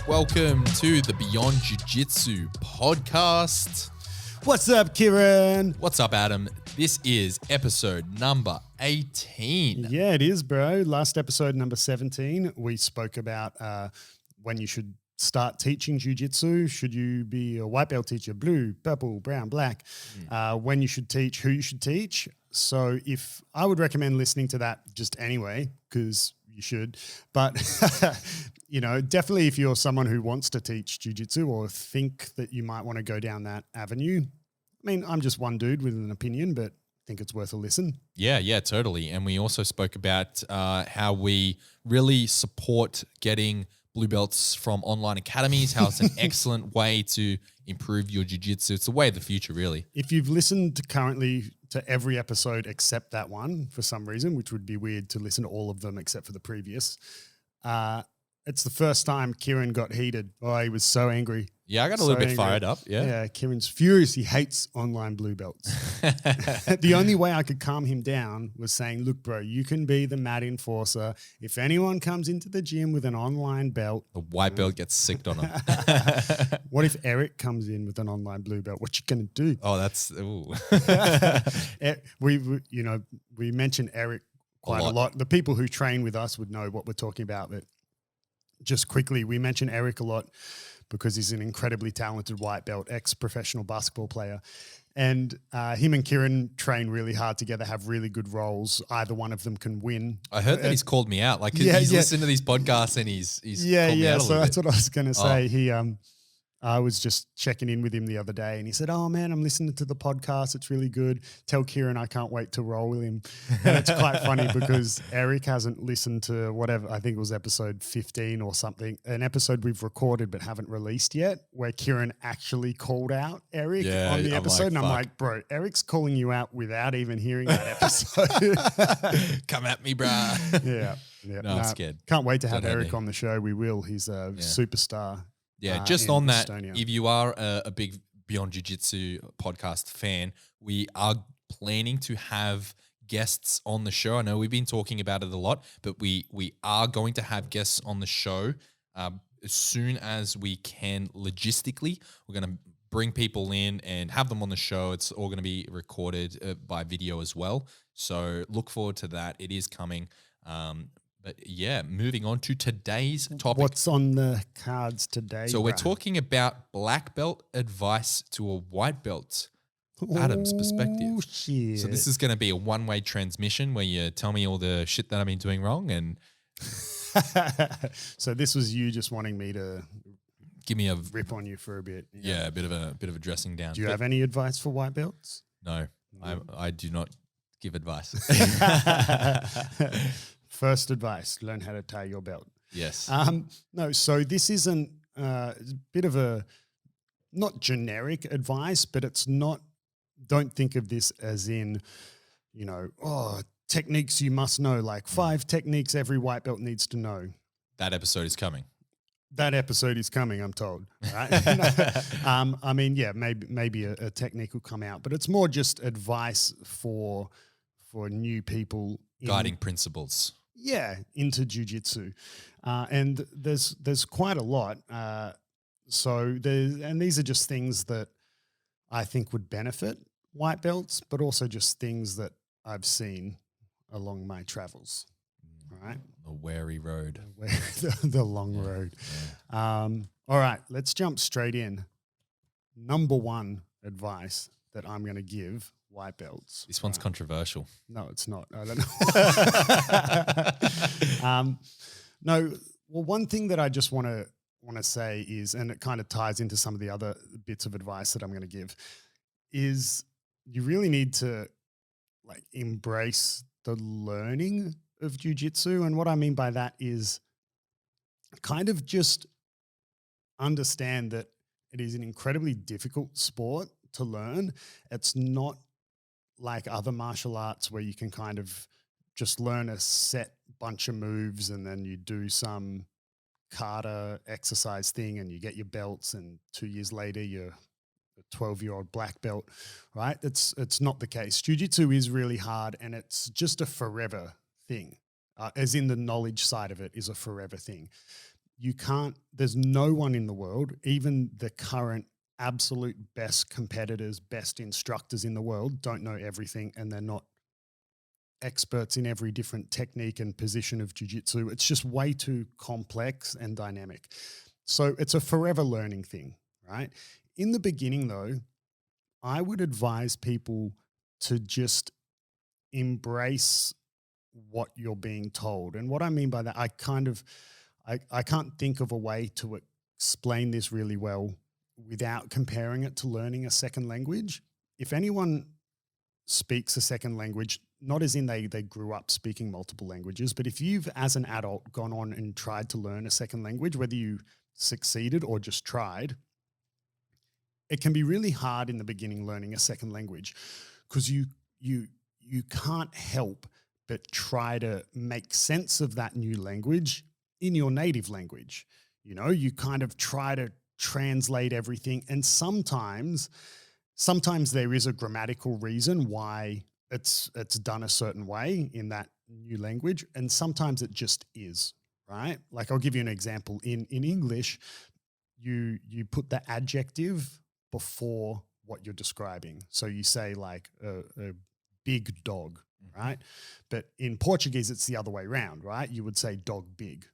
Welcome to the Beyond Jiu Jitsu podcast. What's up, Kieren? What's up, Adam? This is episode number 18. Yeah, it is, bro. Last episode, number 17, we spoke about when you should start teaching jiu-jitsu. Should you be a white belt teacher, blue, purple, brown, black? When you should teach, who you should teach. So if I would recommend listening to that just anyway, because you should. But, you know, definitely if you're someone who wants to teach jiu-jitsu or think that you might want to go down that avenue. I mean, I'm just one dude with an opinion, but I think it's worth a listen. Yeah, totally. And we also spoke about how we really support getting blue belts from online academies, how it's an excellent way to improve your jiu-jitsu. It's the way of the future, really. If you've listened currently to every episode except that one for some reason, which would be weird to listen to all of them except for the previous, it's the first time Kieren got heated. Oh, he was so angry. Yeah, I got a little bit fired up. Yeah, Kieran's furious. He hates online blue belts. The only way I could calm him down was saying, look, bro, you can be the mat enforcer. If anyone comes into the gym with an online belt, the white belt gets sicked on them. What if Eric comes in with an online blue belt? What you going to do? Oh, that's ooh. We mentioned Eric quite a lot. The people who train with us would know what we're talking about, but just quickly, we mention Eric a lot because he's an incredibly talented white belt, ex-professional basketball player. And him and Kieren train really hard together, have really good roles. Either one of them can win. I heard that he's called me out. Like he's listened to these podcasts and he's called me out a so little that's bit. what I was going to say. I was just checking in with him the other day and he said, oh man, I'm listening to the podcast. It's really good. Tell Kieren I can't wait to roll with him. And it's quite funny because Eric hasn't listened to whatever, I think it was episode 15 or something, an episode we've recorded but haven't released yet, where Kieren actually called out Eric on the episode. I'm like, bro, Eric's calling you out without even hearing that episode. Come at me, bruh. Yeah. No, I'm scared. Can't wait to have Eric on the show. We will. He's a superstar. Yeah, just on that, Estonia. if you are a big Beyond Jiu-Jitsu podcast fan, we are planning to have guests on the show. I know we've been talking about it a lot, but we are going to have guests on the show as soon as we can logistically. We're going to bring people in and have them on the show. It's all going to be recorded by video as well. So look forward to that. It is coming. But yeah, moving on to today's topic. What's on the cards today? So we're talking about black belt advice to a white belt. Adam's perspective. Shit. So this is going to be a one-way transmission where you tell me all the shit that I've been doing wrong and So this was you just wanting me to give me a rip on you for a bit. Yeah, a bit of a dressing down. Do you have any advice for white belts? No, I do not give advice. First advice, learn how to tie your belt. Yes. No, so this isn't a bit of a, not generic advice, but it's not, don't think of this as in, techniques you must know, like 5 techniques every white belt needs to know. That episode is coming. That episode is coming, I'm told. Right? I mean, yeah, maybe a technique will come out, but it's more just advice for new people. Guiding principles. Yeah, into jiu-jitsu. And there's quite a lot. And these are just things that I think would benefit white belts, but also just things that I've seen along my travels. All right. The weary road. The long road. Yeah. All right, let's jump straight in. Number 1 advice that I'm going to give white belts. This one's controversial. No, it's not. I don't know. One thing that I just want to say is, and it kind of ties into some of the other bits of advice that I'm going to give, is you really need to embrace the learning of jiu-jitsu. And what I mean by that is kind of just understand that it is an incredibly difficult sport to learn. It's not like other martial arts where you can kind of just learn a set bunch of moves and then you do some kata exercise thing and you get your belts and 2 years later you're a 12-year-old black belt, right? It's not the case. Jiu-jitsu is really hard, and it's just a forever thing, as in the knowledge side of it is a forever thing. There's no one in the world, even the current absolute best competitors, best instructors in the world, don't know everything, and they're not experts in every different technique and position of jiu-jitsu. It's just way too complex and dynamic. So it's a forever learning thing, right? In the beginning, though, I would advise people to just embrace what you're being told. And what I mean by that, I can't think of a way to explain this really well without comparing it to learning a second language. If anyone speaks a second language, not as in they grew up speaking multiple languages, but if you've, as an adult, gone on and tried to learn a second language, whether you succeeded or just tried, it can be really hard in the beginning learning a second language, because you can't help but try to make sense of that new language in your native language. You kind of try to translate everything, and sometimes there is a grammatical reason why it's done a certain way in that new language, and sometimes it just is, right? Like, I'll give you an example. In English, you put the adjective before what you're describing. So you say like a big dog, right? But in Portuguese, it's the other way around, right? You would say dog big,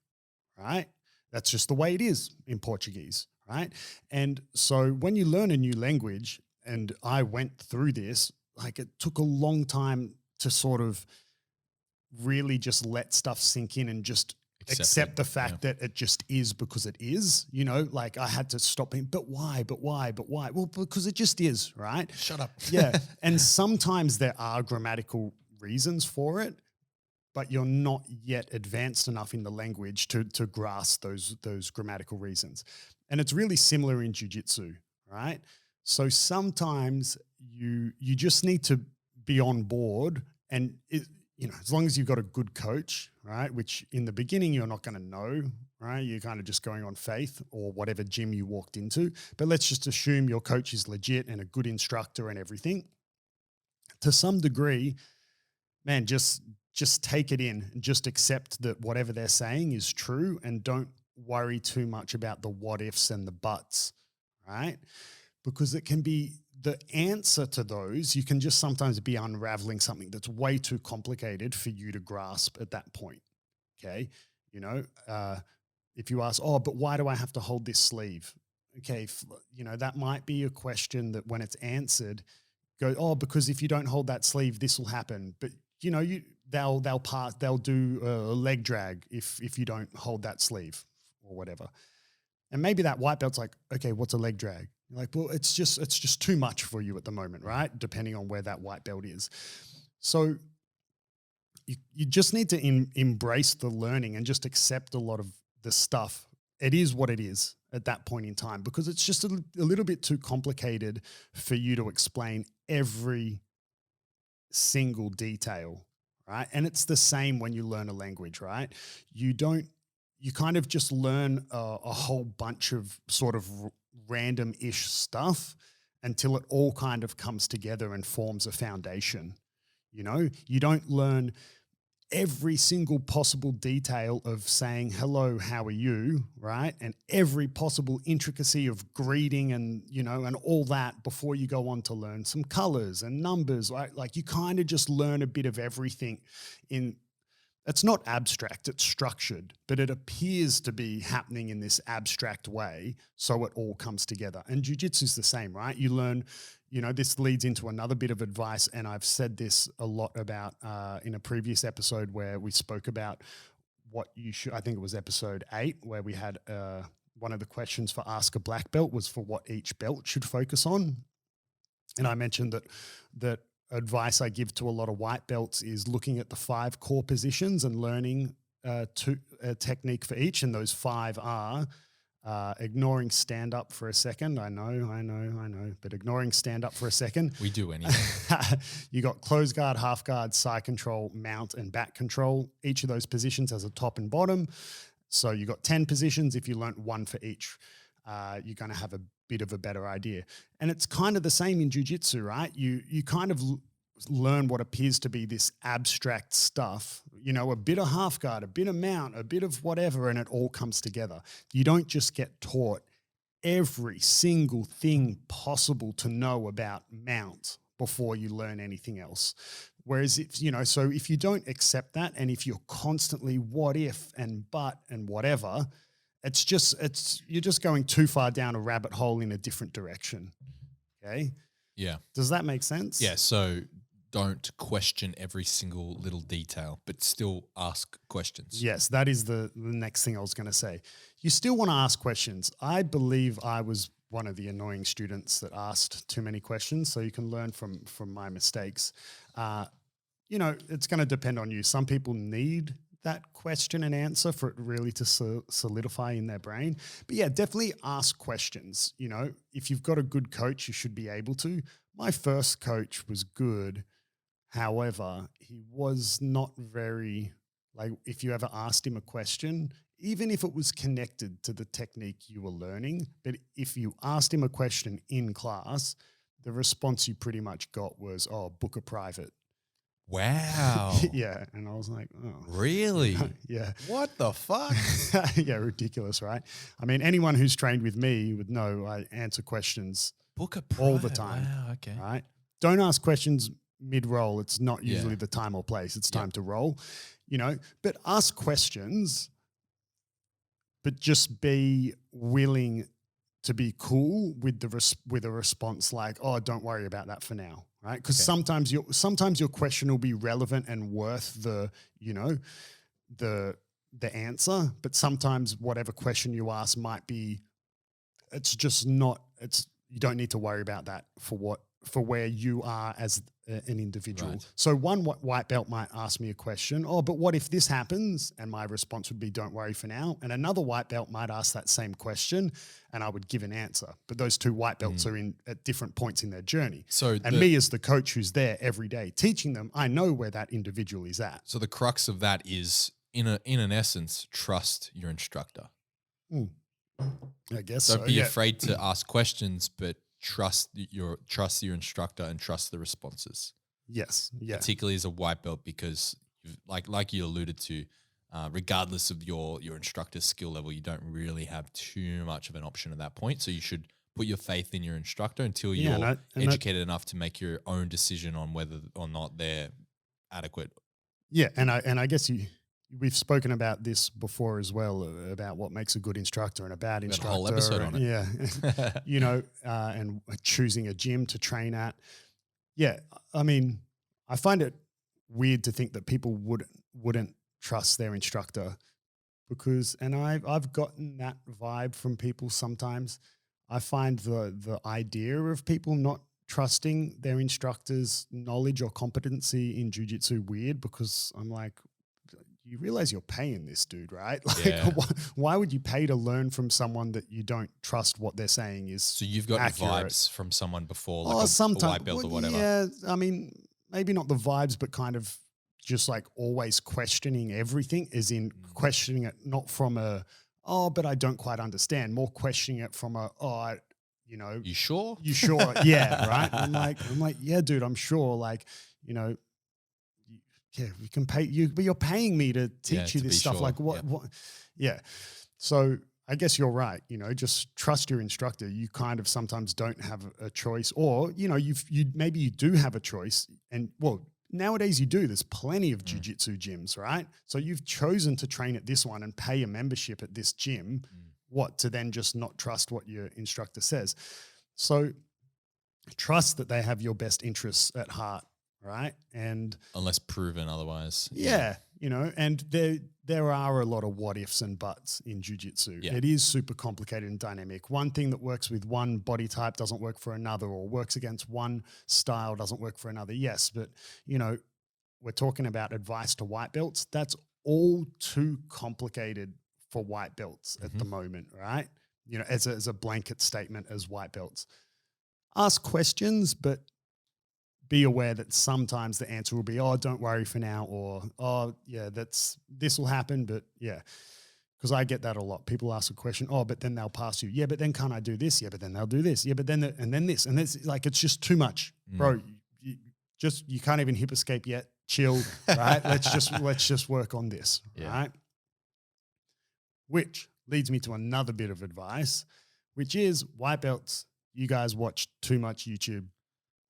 right? That's just the way it is in Portuguese, right? And so when you learn a new language, and I went through this, like, it took a long time to sort of really just let stuff sink in and just accept the fact that it just is, because it is, like, I had to stop being, but why? Well, because it just is, right? Shut up. Yeah. And sometimes there are grammatical reasons for it, but you're not yet advanced enough in the language to grasp those grammatical reasons. And it's really similar in jiu-jitsu, right? So sometimes you just need to be on board, and as long as you've got a good coach, right, which in the beginning you're not going to know, right? You're kind of just going on faith or whatever gym you walked into. But let's just assume your coach is legit and a good instructor and everything. To some degree, man, just take it in and just accept that whatever they're saying is true, and don't worry too much about the what ifs and the buts, right? Because it can be the answer to those. You can just sometimes be unraveling something that's way too complicated for you to grasp at that point. Okay. If you ask, but why do I have to hold this sleeve? Okay. That might be a question that when it's answered, go, because if you don't hold that sleeve, this will happen. But they'll do a leg drag if you don't hold that sleeve or whatever. And maybe that white belt's like, okay, what's a leg drag? You're like, well, it's just too much for you at the moment, right? Depending on where that white belt is. So you just need to embrace the learning and just accept a lot of the stuff. It is what it is at that point in time, because it's just a little bit too complicated for you to explain every single detail, right? And it's the same when you learn a language, right? You kind of just learn a whole bunch of sort of random-ish stuff until it all kind of comes together and forms a foundation. You don't learn every single possible detail of saying, hello, how are you, right? And every possible intricacy of greeting and, and all that before you go on to learn some colors and numbers, right? Like, you kind of just learn a bit of everything it's not abstract, it's structured, but it appears to be happening in this abstract way, so it all comes together. And jiu-jitsu is the same, right? You learn, this leads into another bit of advice, and I've said this a lot about in a previous episode where we spoke about what you should, I think it was episode 8, where we had one of the questions for Ask a Black Belt was for what each belt should focus on. And I mentioned that advice I give to a lot of white belts is looking at the 5 core positions and learning a technique for each. And those 5 are ignoring stand up for a second. I know, but ignoring stand up for a second. We do anyway. You got close guard, half guard, side control, mount, and back control. Each of those positions has a top and bottom. So you got 10 positions if you learnt 1 for each. you're going to have a bit of a better idea. And it's kind of the same in jiu-jitsu, right? You kind of learn what appears to be this abstract stuff, a bit of half guard, a bit of mount, a bit of whatever, and it all comes together. You don't just get taught every single thing possible to know about mount before you learn anything else. Whereas so if you don't accept that, and if you're constantly what if and but and whatever, you're just going too far down a rabbit hole in a different direction. Okay. Yeah. Does that make sense? Yeah. So don't question every single little detail, but still ask questions. Yes, that is the next thing I was going to say. You still want to ask questions. I believe I was one of the annoying students that asked too many questions, so you can learn from my mistakes. It's going to depend on you. Some people need that question and answer for it really to solidify in their brain. But yeah, definitely ask questions. If you've got a good coach, you should be able to. My first coach was good. However, he was not very, if you ever asked him a question, even if it was connected to the technique you were learning, but if you asked him a question in class, the response you pretty much got was, oh, book a private. Wow. Yeah. And I was like, oh. Really? Yeah. What the fuck? Yeah, ridiculous, right? I mean, anyone who's trained with me would know I answer questions Book a private. all the time. Wow, okay. Right? Don't ask questions mid-roll. It's not usually the time or place. It's time to roll, but ask questions, but just be willing to be cool with with a response like, oh, don't worry about that for now, right? Because sometimes your question will be relevant and worth the answer, but sometimes whatever question you ask might be, you don't need to worry about that for where you are as an individual. Right. So one white belt might ask me a question, oh, but what if this happens? And my response would be, don't worry for now. And another white belt might ask that same question and I would give an answer. But those two white belts are at different points in their journey. And me as the coach who's there every day teaching them, I know where that individual is at. So the crux of that is, in an essence, trust your instructor. I guess Don't be afraid to ask questions, but trust your instructor and trust the responses. Yes. Yeah. Particularly as a white belt, because like you alluded to, regardless of your instructor's skill level, you don't really have too much of an option at that point. So you should put your faith in your instructor until you're educated enough to make your own decision on whether or not they're adequate. Yeah, and I guess we've spoken about this before as well, about what makes a good instructor and a bad instructor. A whole episode on it. Yeah. And choosing a gym to train at. Yeah. I mean, I find it weird to think that people wouldn't trust their instructor and I've gotten that vibe from people sometimes. I find the idea of people not trusting their instructor's knowledge or competency in jiu-jitsu weird, because I'm like, you realize you're paying this dude, right? Why would you pay to learn from someone that you don't trust what they're saying is So you've got vibes from someone before, like a white belt or whatever. Yeah, I mean, maybe not the vibes, but kind of just like always questioning everything, as in questioning it not from but I don't quite understand, more questioning it from you sure? You sure? Yeah, right? I'm like, yeah, dude, I'm sure. Yeah, we can pay you, but you're paying me to teach you this stuff. Sure. Like what? Yeah. So I guess you're right. Just trust your instructor. You kind of sometimes don't have a choice, or maybe you do have a choice, and nowadays you do. There's plenty of jiu-jitsu gyms, right? So you've chosen to train at this one and pay a membership at this gym. To then just not trust what your instructor says? So trust that they have your best interests at heart. Right. And unless proven otherwise. Yeah. And there are a lot of what ifs and buts in jiu-jitsu. Yeah. It is super complicated and dynamic. One thing that works with one body type doesn't work for another, or works against one style doesn't work for another. Yes. But, we're talking about advice to white belts. That's all too complicated for white belts at the moment. Right. As a blanket statement as white belts. Ask questions, but be aware that sometimes the answer will be, oh, don't worry for now, or, oh, yeah, this will happen, but yeah. because I get that a lot. People ask a question, oh, but then they'll pass you. Yeah, but then can't I do this? Yeah, but then they'll do this. Yeah, but then and then this and this. Like it's just too much, bro. You can't even hip escape yet. Chill, right? let's just work on this, right? Which leads me to another bit of advice, which is white belts. You guys watch too much YouTube,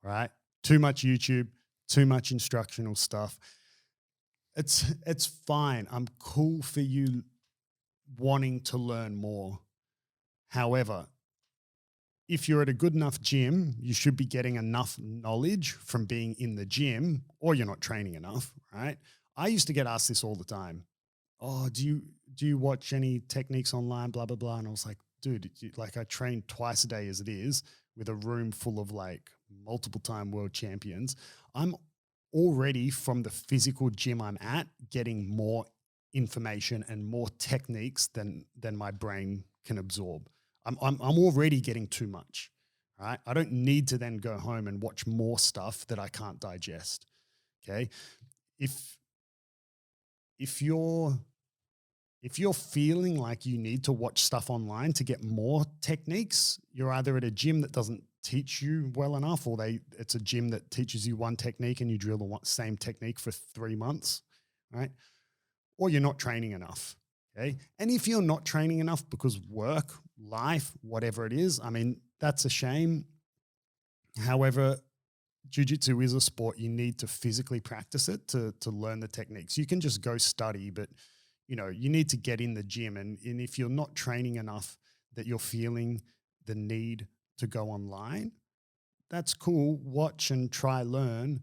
right? Too much YouTube, too much instructional stuff. It's fine. I'm cool for you wanting to learn more. However, if you're at a good enough gym, you should be getting enough knowledge from being in the gym, or you're not training enough, right? I used to get asked this all the time. Oh, do you watch any techniques online, blah, blah, blah? And I was like, dude, like I train twice a day as it is with a room full of like multiple time world champions. I'm already from the physical gym I'm at getting more information and more techniques than my brain can absorb. I'm already getting too much, right? I don't need to then go home and watch more stuff that I can't digest. Okay. If you're feeling like you need to watch stuff online to get more techniques, you're either at a gym that doesn't teach you well enough, or it's a gym that teaches you one technique and you drill the same technique for 3 months, right? Or you're not training enough, okay? And if you're not training enough because work, life, whatever it is, I mean, that's a shame. However, jiu-jitsu is a sport. You need to physically practice it to learn the techniques. You can just go study, but you need to get in the gym. And if you're not training enough that you're feeling the need to go online, that's cool. Watch and try learn.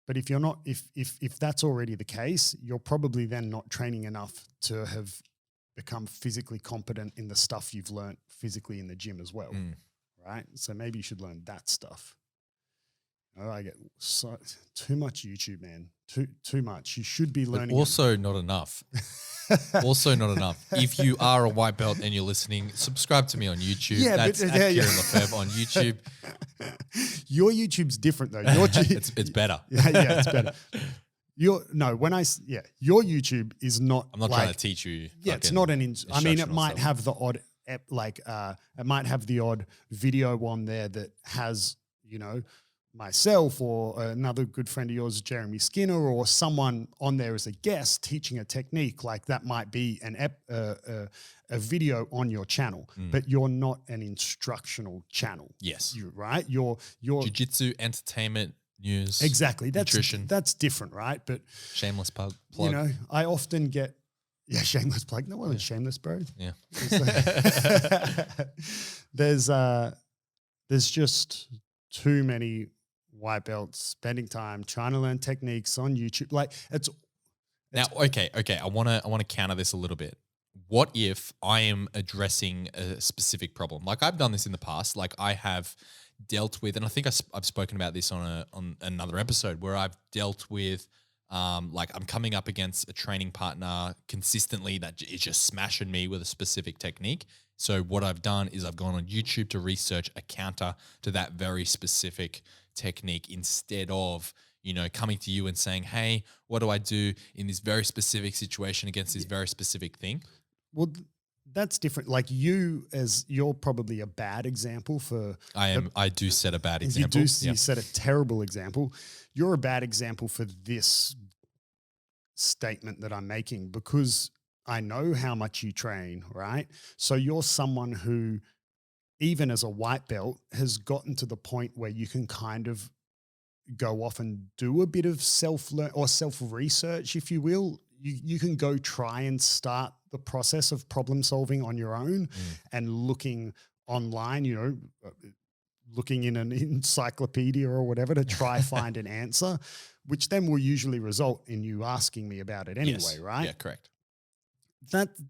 But if you're not, if that's already the case, you're probably then not training enough to have become physically competent in the stuff you've learned physically in the gym as well, right? So maybe you should learn that stuff. I get too much YouTube, man. Too much. You should be learning. But also not enough. Also not enough. If you are a white belt and you're listening, subscribe to me on YouTube. Yeah, that's at Kieren Lefebvre on YouTube. Your YouTube's different though. It's better. Yeah, it's better. Your YouTube is not. I'm not trying to teach you. Yeah, it's not I mean, it might have the odd it might have the odd video on there that has myself or another good friend of yours, Jeremy Skinner, or someone on there as a guest teaching a technique. Like that might be a video on your channel, but you're not an instructional channel. Yes, right. You're jiu-jitsu, entertainment, news, exactly. Nutrition. That's different, right? But shameless plug. I often get shameless plug. No one's shameless, bro. Yeah. There's just too many white belts spending time trying to learn techniques on YouTube. Like now, okay. I want to counter this a little bit. What if I am addressing a specific problem? Like I've done this in the past. Like I have dealt with, and I think I've spoken about this on another episode where I've dealt with, like I'm coming up against a training partner consistently that is just smashing me with a specific technique. So what I've done is I've gone on YouTube to research a counter to that very specific technique instead of, coming to you and saying, hey, what do I do in this very specific situation against this very specific thing? Well, that's different. Like you're probably a bad example for. I do set a bad example. You set a terrible example. You're a bad example for this statement that I'm making because I know how much you train, right? So you're someone who, even as a white belt, has gotten to the point where you can kind of go off and do a bit of self-learn or self-research, if you will. You can go try and start the process of problem solving on your own and looking online, looking in an encyclopedia or whatever to try find an answer, which then will usually result in you asking me about it anyway, right? Yeah, correct.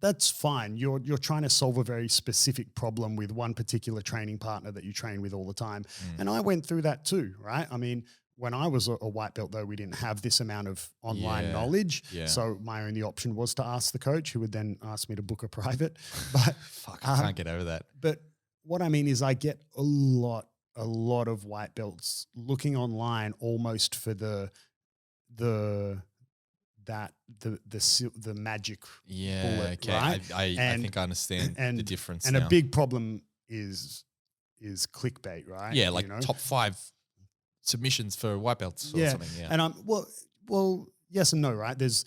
That's fine. You're trying to solve a very specific problem with one particular training partner that you train with all the time. And I went through that too, right? I mean, when I was a white belt though, we didn't have this amount of online knowledge. Yeah. So my only option was to ask the coach, who would then ask me to book a private. But fuck, I can't get over that. But what I mean is I get a lot of white belts looking online almost for the the magic Yeah, bullet, okay. right? I think I understand the difference And now. a big problem is clickbait, right? Yeah, like top 5 submissions for white belts or something. Yeah. And well, yes and no, right? There's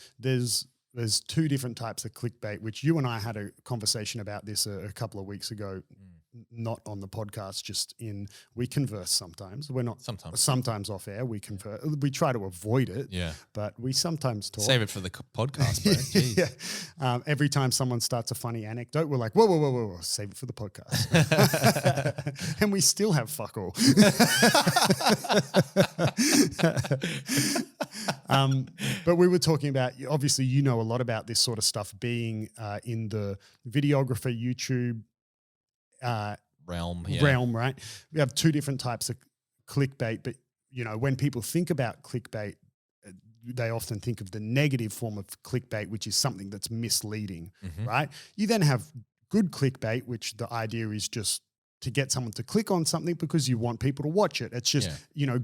2 different types of clickbait, which you and I had a conversation about this a couple of weeks ago, not on the podcast, just we converse sometimes. We're not sometimes off air. We converse. We try to avoid it. Yeah. But we sometimes talk. Save it for the podcast, bro. Jeez. Yeah. Every time someone starts a funny anecdote, we're like, whoa, save it for the podcast. And we still have fuck all. But we were talking about, obviously, you know a lot about this sort of stuff being in the videographer YouTube realm, right? We have 2 different types of clickbait, but when people think about clickbait, they often think of the negative form of clickbait, which is something that's misleading, right? You then have good clickbait, which the idea is just to get someone to click on something because you want people to watch it. It's just,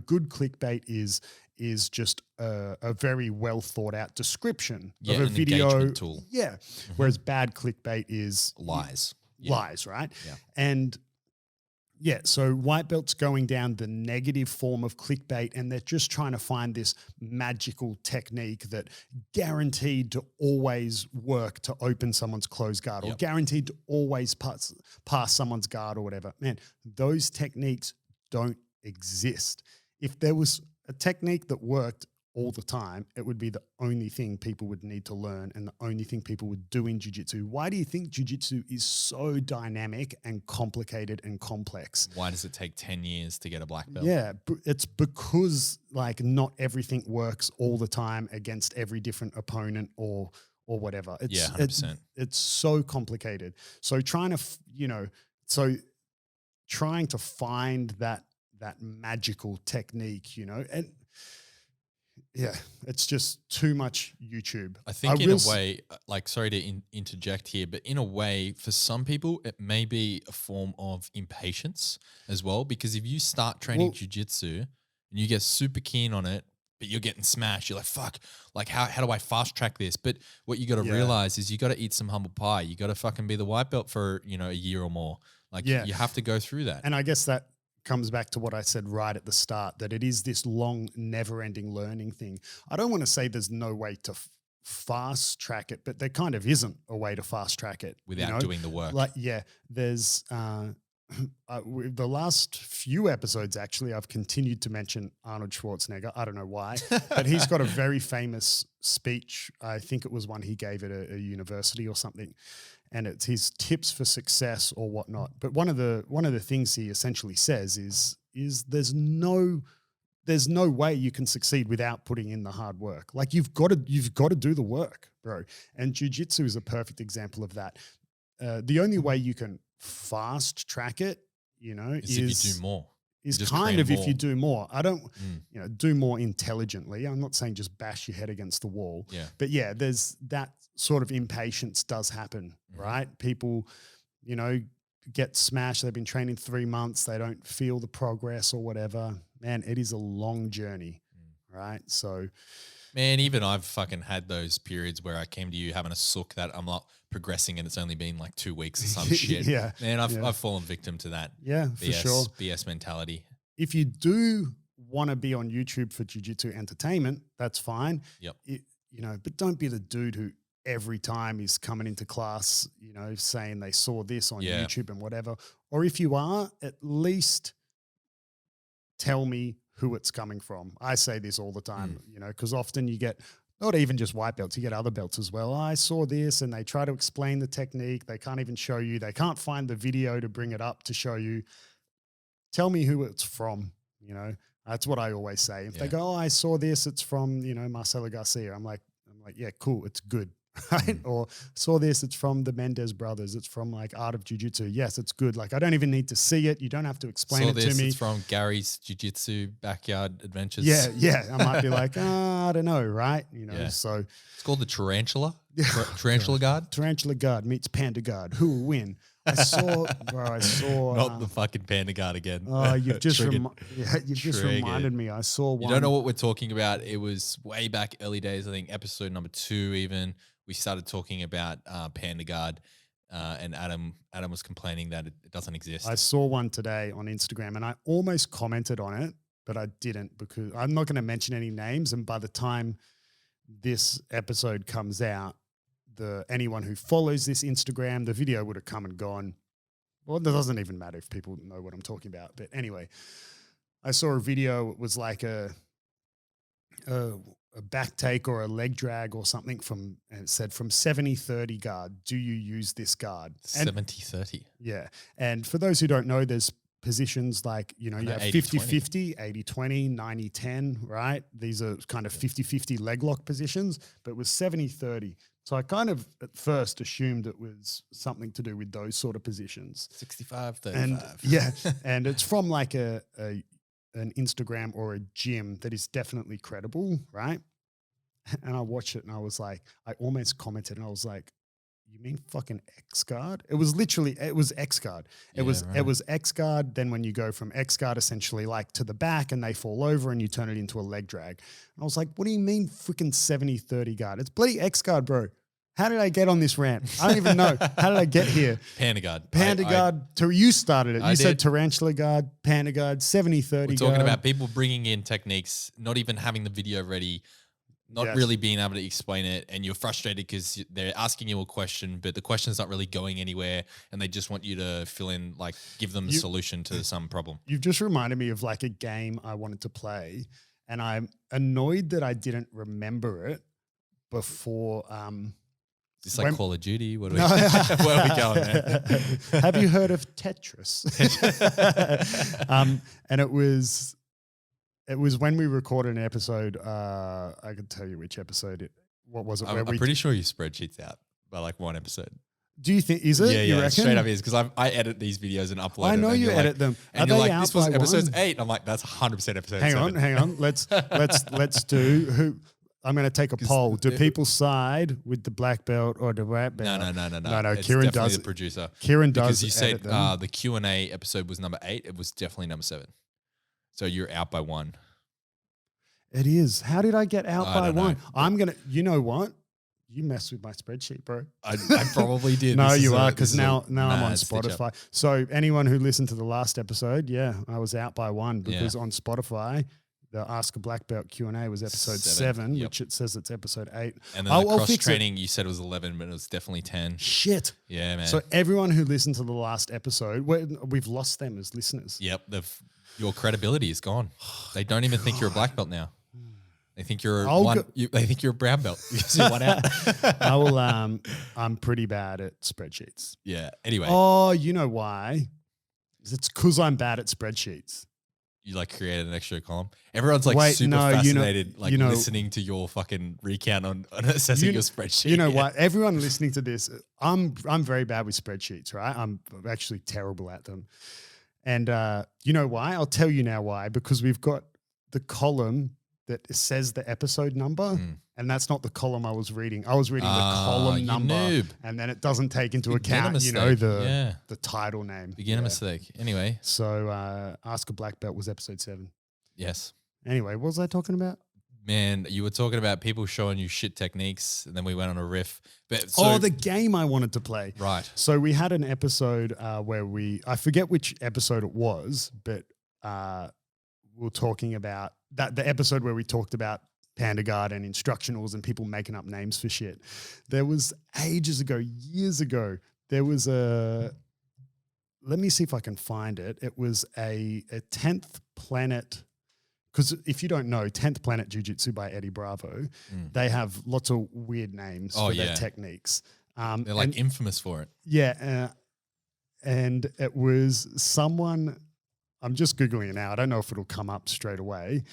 good clickbait is just a very well thought out description of a video engagement tool. Yeah. Whereas bad clickbait is lies. Lies, right? Yeah. And so white belts going down the negative form of clickbait, and they're just trying to find this magical technique that guaranteed to always work to open someone's closed guard or guaranteed to always pass someone's guard or whatever. Man, those techniques don't exist. If there was a technique that worked all the time, it would be the only thing people would need to learn and the only thing people would do in jiu-jitsu. Why do you think jiu-jitsu is so dynamic and complicated and complex? Why does it take 10 years to get a black belt? Yeah, it's because not everything works all the time against every different opponent or whatever. It's, 100%. It's so complicated. So trying to find that magical technique, and yeah, it's just too much YouTube. I think in a way, sorry to interject here, but in a way, for some people, it may be a form of impatience as well. Because if you start training jiu-jitsu and you get super keen on it, but you're getting smashed, you're like, fuck, how do I fast track this? But what you got to realize is you got to eat some humble pie. You got to fucking be the white belt for, a year or more. You have to go through that. And I guess that comes back to what I said right at the start, that it is this long, never-ending learning thing. I don't want to say there's no way to fast track it, but there kind of isn't a way to fast track it. Without doing the work. There's the last few episodes, actually, I've continued to mention Arnold Schwarzenegger. I don't know why, but he's got a very famous speech. I think it was one he gave at a university or something. And it's his tips for success or whatnot. But one of the things he essentially says is there's no way you can succeed without putting in the hard work. You've got to do the work, bro. And jiu-jitsu is a perfect example of that. The only way you can fast track it, is if you do more. Is kind of if you do more. I don't, do more intelligently. I'm not saying just bash your head against the wall. Yeah. But there's that sort of impatience does happen, right? People, get smashed. They've been training 3 months. They don't feel the progress or whatever. Man, it is a long journey, right? So, man, even I've fucking had those periods where I came to you having a sook that I'm not progressing and it's only been 2 weeks or some shit. Man, I've fallen victim to that. Yeah, BS, for sure. BS mentality. If you do want to be on YouTube for jiu-jitsu entertainment, that's fine. Yep. But don't be the dude who every time he's coming into class, saying they saw this on YouTube and whatever. Or if you are, at least tell me who it's coming from. I say this all the time, because often you get not even just white belts, you get other belts as well. I saw this, and they try to explain the technique. They can't even show you. They can't find the video to bring it up to show you. Tell me who it's from, That's what I always say. If they go, I saw this, it's from, Marcelo Garcia. I'm like, yeah, cool, it's good. Right? Or saw this, it's from the Mendez brothers. It's from Art of Jiu-Jitsu. Yes, it's good. I don't even need to see it. You don't have to explain it to me. It's from Gary's Jiu-Jitsu Backyard Adventures. Yeah. I might be like, I don't know, right? So it's called the Tarantula. Tarantula Guard. Tarantula Guard meets Panda Guard. Who will win? I saw, bro. I saw. Not the fucking panda guard again. Oh, you've just Triggered. you've just Triggered. reminded me. I saw one. You don't know what we're talking about. It was way back early days. I think episode number 2 even. We started talking about Panda Guard, and Adam was complaining that it doesn't exist. I saw one today on Instagram, and I almost commented on it, but I didn't because I'm not going to mention any names. And by the time this episode comes out, anyone who follows this Instagram, the video would have come and gone. Well, it doesn't even matter if people know what I'm talking about. But anyway, I saw a video. It was like a back take or a leg drag or something and it said from 70-30 guard, do you use this guard? 70-30. Yeah. And for those who don't know, there's positions like, you have 50-50, 80-20, 90-10, right? These are kind of 50-50 leg lock positions, but it was 70-30. So I kind of at first assumed it was something to do with those sort of positions. 65-35. And yeah, and it's from like an Instagram or a gym that is definitely credible, right? And I watched it and I was like, I almost commented and I was like, you mean fucking X guard? It was X guard. It was X guard. Then when you go from X guard essentially like to the back and they fall over and you turn it into a leg drag. And I was like, what do you mean freaking 70-30 guard? It's bloody X guard, bro. How did I get on this rant? I don't even know. How did I get here? Panda guard. Panda guard. You started it. You said tarantula guard, panda guard, 70-30 guard. We're talking about people bringing in techniques, not even having the video ready, not really being able to explain it, and you're frustrated because they're asking you a question, but the question's not really going anywhere, and they just want you to fill in, like, give them a solution to some problem. You've just reminded me of like a game I wanted to play, and I'm annoyed that I didn't remember it before. It's like Call of Duty. Where are we going, man? Have you heard of Tetris? And it was when we recorded an episode. I can tell you which episode. What was it? I'm pretty sure you spreadsheets out by like one episode. Do you think, is it? Yeah, you reckon? Straight up is, because I edit these videos and upload them. I know you edit them. And you're like, this was episode 8. I'm like, that's 100% episode 7. Hang on. Let's do who. I'm going to take a poll. Do people side with the black belt or the white belt? No. It's Kieren does. The producer. Kieren does. Because you said the Q&A episode was number 8. It was definitely number 7. So you're out by 1. It is. How did I get out by 1? Know. I'm going to, you know what? You messed with my spreadsheet, bro. I probably did. No, you are, because now I'm on Spotify. So anyone who listened to the last episode, I was out by 1 because on Spotify, the Ask a Black Belt Q&A was episode 7, which it says it's episode 8. And then the cross-training, you said it was 11, but it was definitely 10. Shit. Yeah, man. So everyone who listened to the last episode, we've lost them as listeners. Yep. Your credibility is gone. They don't even think you're a black belt now. They think you're they think you're a brown belt. You see one out. I'm pretty bad at spreadsheets. Yeah. Anyway. Oh, you know why? It's because I'm bad at spreadsheets. You like created an extra column. Everyone's like fascinated, listening to your fucking recount on assessing your spreadsheet. You know what? Everyone listening to this, I'm very bad with spreadsheets, right? I'm actually terrible at them. And you know why? I'll tell you now why. Because we've got the column that says the episode number, and that's not the column I was reading. I was reading the column number, and then it doesn't take into account, the title name. Beginner mistake. Anyway. So Ask a Black Belt was episode 7. Yes. Anyway, what was I talking about? Man, you were talking about people showing you shit techniques, and then we went on a riff. But the game I wanted to play. Right. So we had an episode where I forget which episode it was, but we were talking about the episode where we talked about Panda Guard and instructionals and people making up names for shit. There was years ago, there was let me see if I can find it. It was a 10th Planet, because if you don't know, 10th Planet Jiu Jitsu by Eddie Bravo, they have lots of weird names for their techniques. They're like infamous for it. Yeah. And it was someone, I'm just Googling it now. I don't know if it'll come up straight away,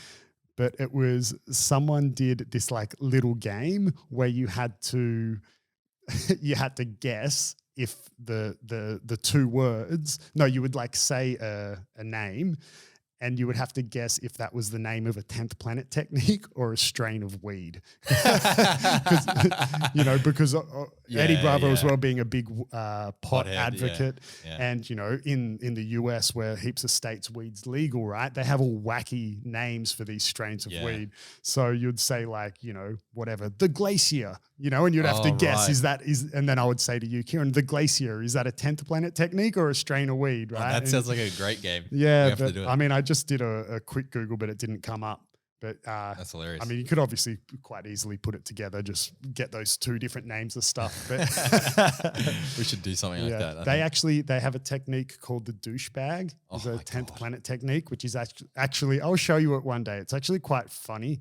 but it was someone did this like little game where you had to guess if the 2 words, you would like say a name, and you would have to guess if that was the name of a 10th planet technique or a strain of weed. Because Eddie Bravo as well being a big pot Pothead, advocate. yeah. And, in the US where heaps of states weed's legal, right? They have all wacky names for these strains of weed. So you'd say like, whatever, the glacier, and you'd have to guess, right. and then I would say to you, Kieren, the glacier, is that a 10th planet technique or a strain of weed, right? That sounds like a great game. Yeah, but I mean, I just did a quick Google, but it didn't come up. But that's hilarious. I mean, you could obviously quite easily put it together, just get those two different names of stuff. But we should do something like that. They have a technique called the douchebag. It's a 10th planet technique, which is actually, I'll show you it one day. It's actually quite funny.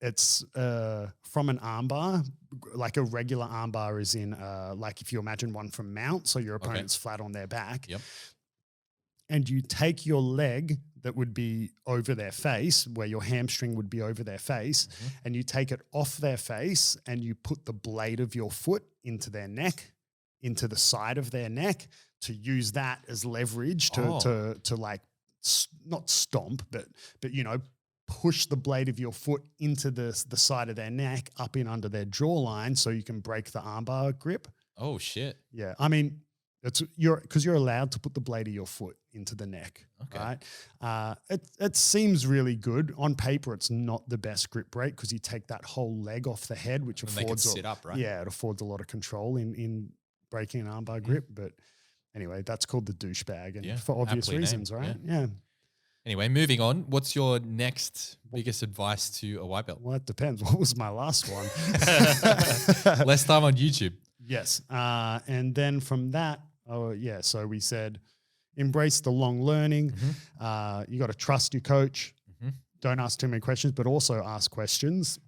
It's from an armbar, like a regular armbar is in, like if you imagine one from mount, so your opponent's flat on their back. Yep. And you take your leg that would be over their face, where your hamstring would be over their face, and you take it off their face and you put the blade of your foot into their neck, into the side of their neck, to use that as leverage to like not stomp, but push the blade of your foot into the side of their neck up in under their jawline so you can break the armbar grip. Oh shit. Yeah. I mean, because you're allowed to put the blade of your foot into the neck, right? It seems really good. On paper, it's not the best grip break because you take that whole leg off the head, which affords sit up, right? Yeah, it affords a lot of control in breaking an armbar grip. But anyway, that's called the douchebag, and for obvious reasons, right? Yeah. Anyway, moving on. What's your next biggest advice to a white belt? Well, it depends. What was my last one? Less time on YouTube. Yes. And then from that, so we said embrace the long learning. You got to trust your coach. Don't ask too many questions, but also ask questions.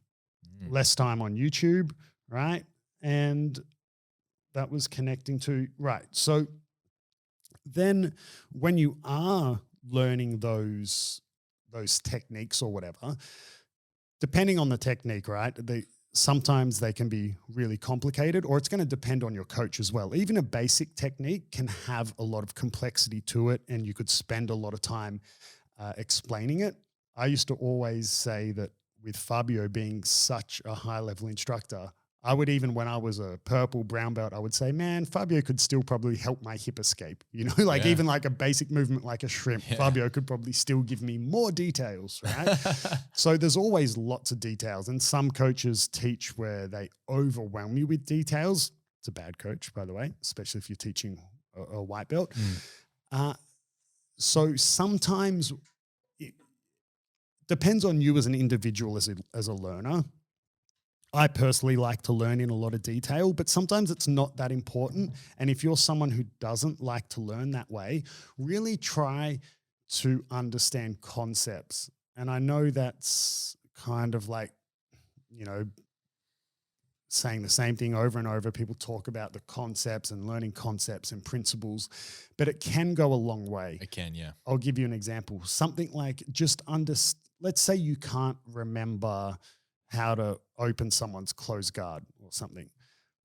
Less time on YouTube, right? And that was connecting to, right. So then when you are learning those techniques or whatever, depending on the technique, right? Sometimes they can be really complicated, or it's going to depend on your coach as well. Even a basic technique can have a lot of complexity to it, and you could spend a lot of time explaining it. I used to always say that with Fabio being such a high-level instructor, I would, even when I was a purple brown belt, I would say, man, Fabio could still probably help my hip escape. Even like a basic movement like a shrimp, Fabio could probably still give me more details, right? So there's always lots of details. And some coaches teach where they overwhelm you with details. It's a bad coach, by the way, especially if you're teaching a white belt. So sometimes it depends on you as an individual, as a learner. I personally like to learn in a lot of detail, but sometimes it's not that important. And if you're someone who doesn't like to learn that way, really try to understand concepts. And I know that's kind of like, saying the same thing over and over. People talk about the concepts and learning concepts and principles, but it can go a long way. It can, yeah. I'll give you an example. Something like let's say you can't remember how to open someone's closed guard or something,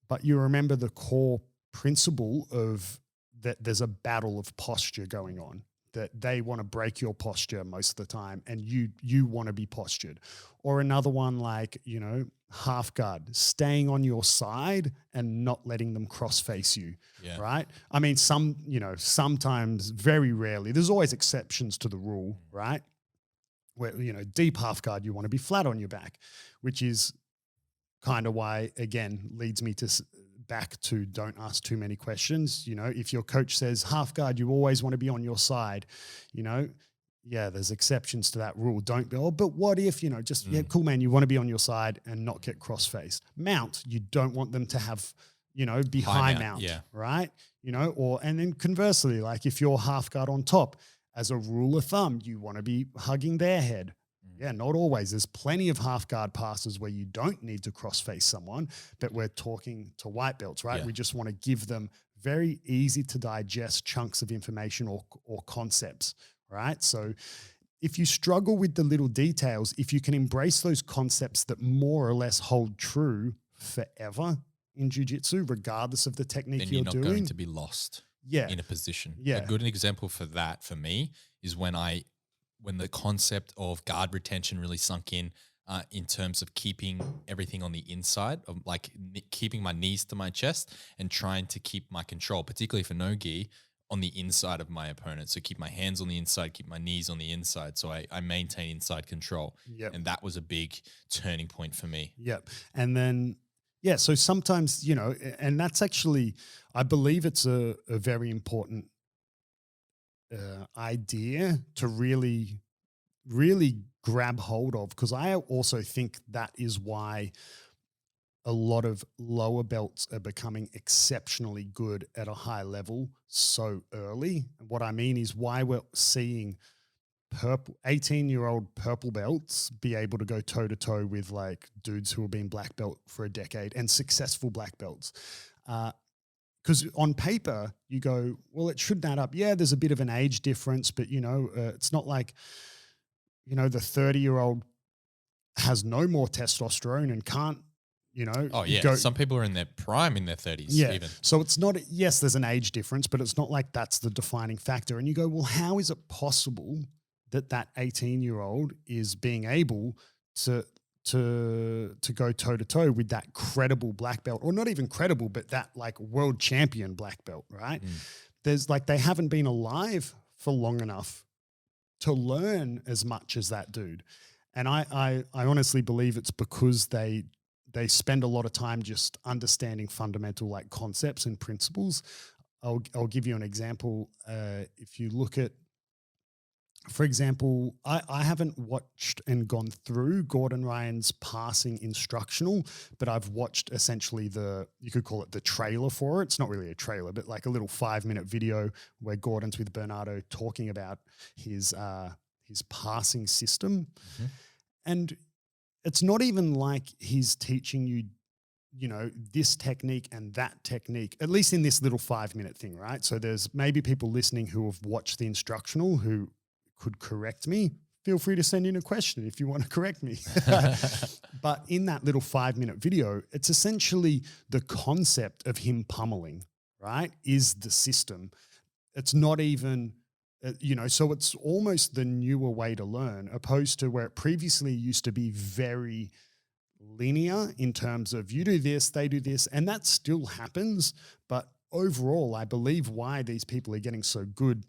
but you remember the core principle of that there's a battle of posture going on, that they want to break your posture most of the time and you want to be postured. Or another one like, half guard, staying on your side and not letting them cross face you, right? I mean, sometimes, very rarely, there's always exceptions to the rule, right? Where, deep half guard, you want to be flat on your back, which is kind of why, again, leads me to back to don't ask too many questions. If your coach says half guard, you always want to be on your side, there's exceptions to that rule. Don't be, but what if, cool, man, you want to be on your side and not get cross-faced. Mount, you don't want them to have, be high mount, right? And then conversely, like if you're half guard on top, as a rule of thumb, you want to be hugging their head. Yeah, not always. There's plenty of half guard passes where you don't need to cross face someone, but we're talking to white belts, right? We just want to give them very easy to digest chunks of information or concepts, right? So if you struggle with the little details, if you can embrace those concepts that more or less hold true forever in jiu-jitsu, regardless of the technique then you're not doing, going to be lost. Yeah. in a position. Yeah. A good example for that for me is when the concept of guard retention really sunk in terms of keeping everything on the inside, of like keeping my knees to my chest and trying to keep my control, particularly for no gi, on the inside of my opponent. So keep my hands on the inside, keep my knees on the inside. So I maintain inside control. Yep. And that was a big turning point for me. Yep. And then, yeah, so sometimes, and that's actually, I believe it's a very important idea to really, really grab hold of, because I also think that is why a lot of lower belts are becoming exceptionally good at a high level so early. And what I mean is why we're seeing 18-year-old purple belts be able to go toe to toe with like dudes who have been black belt for a decade and successful black belts. Because on paper you go, well, it shouldn't add up. Yeah, there's a bit of an age difference, but it's not like, the 30-year-old has no more testosterone and can't, Oh yeah, go. some people are in their prime in their 30s. Yeah. Even. So it's not, yes, there's an age difference, but it's not like that's the defining factor. And you go, well, how is it possible that 18-year-old is being able to go toe to toe with that credible black belt, or not even credible, but that like world champion black belt, right? There's like, they haven't been alive for long enough to learn as much as that dude. And I honestly believe it's because they spend a lot of time just understanding fundamental like concepts and principles. I'll give you an example. If you look at, for example, I haven't watched and gone through Gordon Ryan's passing instructional, but I've watched essentially you could call it the trailer for it. It's not really a trailer, but like a little 5-minute video where Gordon's with Bernardo talking about his passing system. Mm-hmm. And it's not even like he's teaching you, this technique and that technique, at least in this little 5-minute thing, right? So there's maybe people listening who have watched the instructional who could correct me. Feel free to send in a question if you want to correct me. But in that little 5-minute video, it's essentially the concept of him pummeling, right, is the system. It's not even... so it's almost the newer way to learn, opposed to where it previously used to be very linear in terms of you do this, they do this, and that still happens. But overall, I believe why these people are getting so good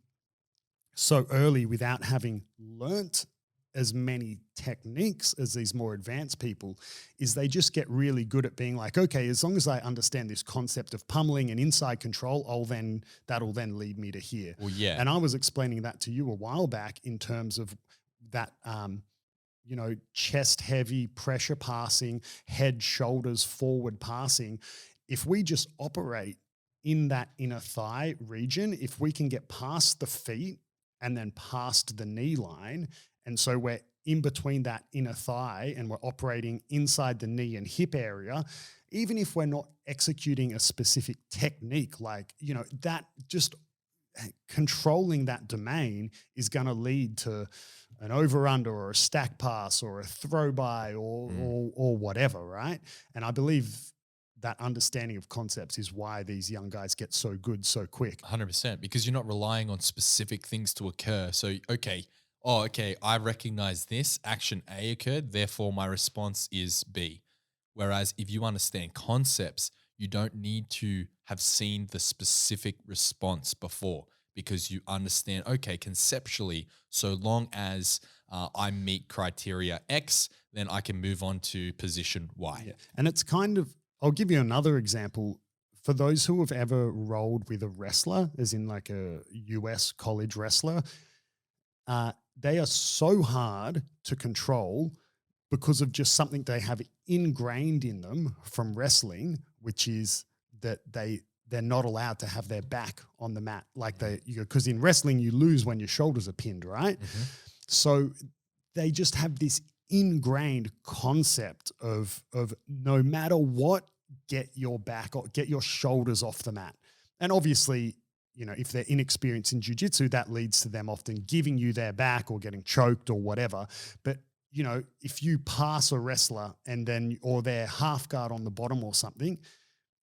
so early without having learnt as many techniques as these more advanced people is they just get really good at being like, okay, as long as I understand this concept of pummeling and inside control, that'll then lead me to here. Well, yeah. And I was explaining that to you a while back in terms of that, chest heavy pressure passing, head, shoulders, forward passing. If we just operate in that inner thigh region, if we can get past the feet and then past the knee line, and so we're in between that inner thigh and we're operating inside the knee and hip area, even if we're not executing a specific technique, like, that just controlling that domain is going to lead to an over-under or a stack pass or a throw-by or whatever, right? And I believe that understanding of concepts is why these young guys get so good so quick. 100%, because you're not relying on specific things to occur. So, okay, I recognize this, action A occurred, therefore my response is B. Whereas if you understand concepts, you don't need to have seen the specific response before, because you understand, okay, conceptually, so long as I meet criteria X, then I can move on to position Y. Yeah. And it's kind of, I'll give you another example. For those who have ever rolled with a wrestler, as in like a US college wrestler, they are so hard to control because of just something they have ingrained in them from wrestling, which is that they're not allowed to have their back on the mat. Like because in wrestling, you lose when your shoulders are pinned, right? Mm-hmm. So they just have this ingrained concept of no matter what, get your back or get your shoulders off the mat. And obviously, if they're inexperienced in jiu-jitsu, that leads to them often giving you their back or getting choked or whatever. But, if you pass a wrestler and then, or they're half guard on the bottom or something,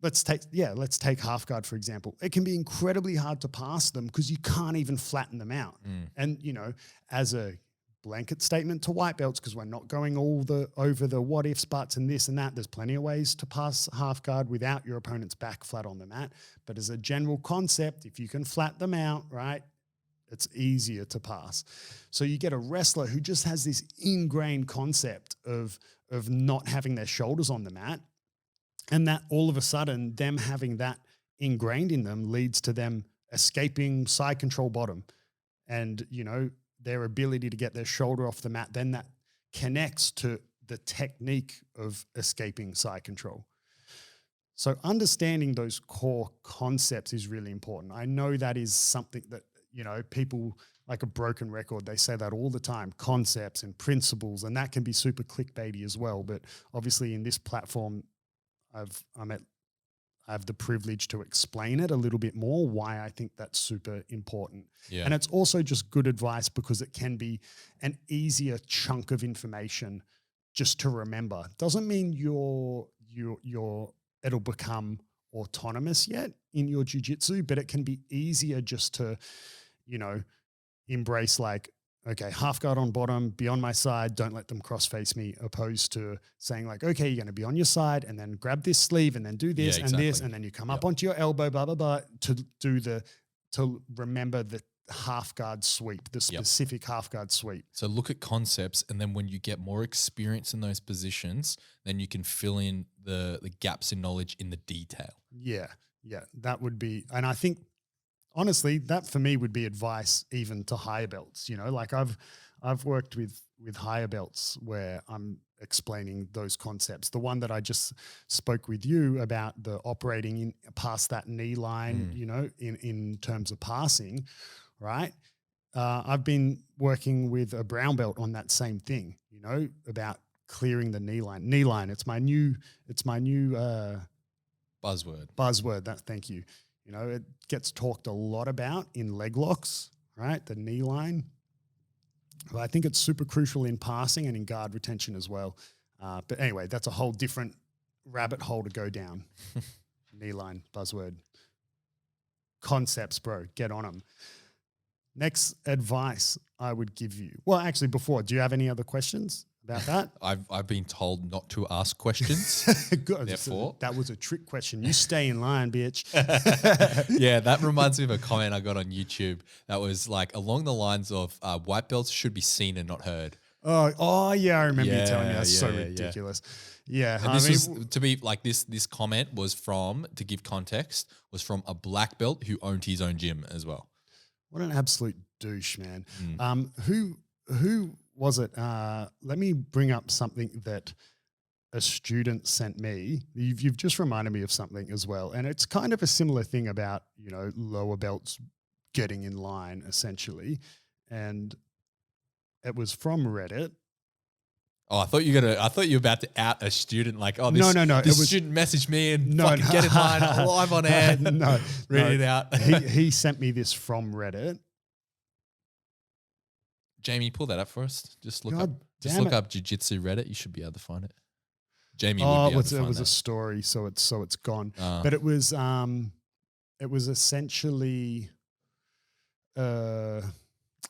let's take half guard, for example. It can be incredibly hard to pass them because you can't even flatten them out. And, as a blanket statement to white belts, because we're not going over the what ifs, buts, and this and that. There's plenty of ways to pass half guard without your opponent's back flat on the mat. But as a general concept, if you can flat them out, right, it's easier to pass. So you get a wrestler who just has this ingrained concept of not having their shoulders on the mat, and that all of a sudden them having that ingrained in them leads to them escaping side control bottom. And, their ability to get their shoulder off the mat, then that connects to the technique of escaping side control. So understanding those core concepts is really important. I know that is something that, people like a broken record, they say that all the time, concepts and principles, and that can be super clickbaity as well. But obviously in this platform, I have the privilege to explain it a little bit more, why I think that's super important. Yeah. And it's also just good advice because it can be an easier chunk of information just to remember. Doesn't mean it'll become autonomous yet in your jiu-jitsu, but it can be easier just to, embrace like, okay, half guard on bottom, be on my side, don't let them cross face me, opposed to saying like, okay, you're going to be on your side and then grab this sleeve and then do this and this, and then you come up onto your elbow, blah, blah, blah, to remember the half guard sweep, the specific half guard sweep. So look at concepts, and then when you get more experience in those positions, then you can fill in the gaps in knowledge in the detail. Yeah, that would be, and I think, honestly, that for me would be advice even to higher belts. Like I've worked with higher belts where I'm explaining those concepts. The one that I just spoke with you about, the operating in past that knee line, in terms of passing, right? I've been working with a brown belt on that same thing, about clearing the knee line. Knee line, it's my new buzzword. Thank you. It gets talked a lot about in leg locks, right? The knee line. But I think it's super crucial in passing and in guard retention as well. But anyway, that's a whole different rabbit hole to go down. Knee line, buzzword. Concepts, bro. Get on them. Next advice I would give you. Well, actually, before, do you have any other questions about that? I've been told not to ask questions. Good. Therefore, that was a trick question. You stay in line, bitch. Yeah, that reminds me of a comment I got on YouTube that was like along the lines of white belts should be seen and not heard. Oh yeah, I remember you telling me that's so ridiculous. Yeah, and this was to be like this comment was from, to give context, was from a black belt who owned his own gym as well. What an absolute douche, man. Who was it? Let me bring up something that a student sent me. You've just reminded me of something as well. And it's kind of a similar thing about, lower belts getting in line essentially. And it was from Reddit. Oh, I thought you were about to out a student like, oh, this, no. This student messaged me and fucking get in line live on air. Read it out. he sent me this from Reddit. Jamie, pull that up for us. Just look up Jiu Jitsu Reddit. You should be able to find it. Jamie would be able to find it. It was a story, so it's gone. But it was essentially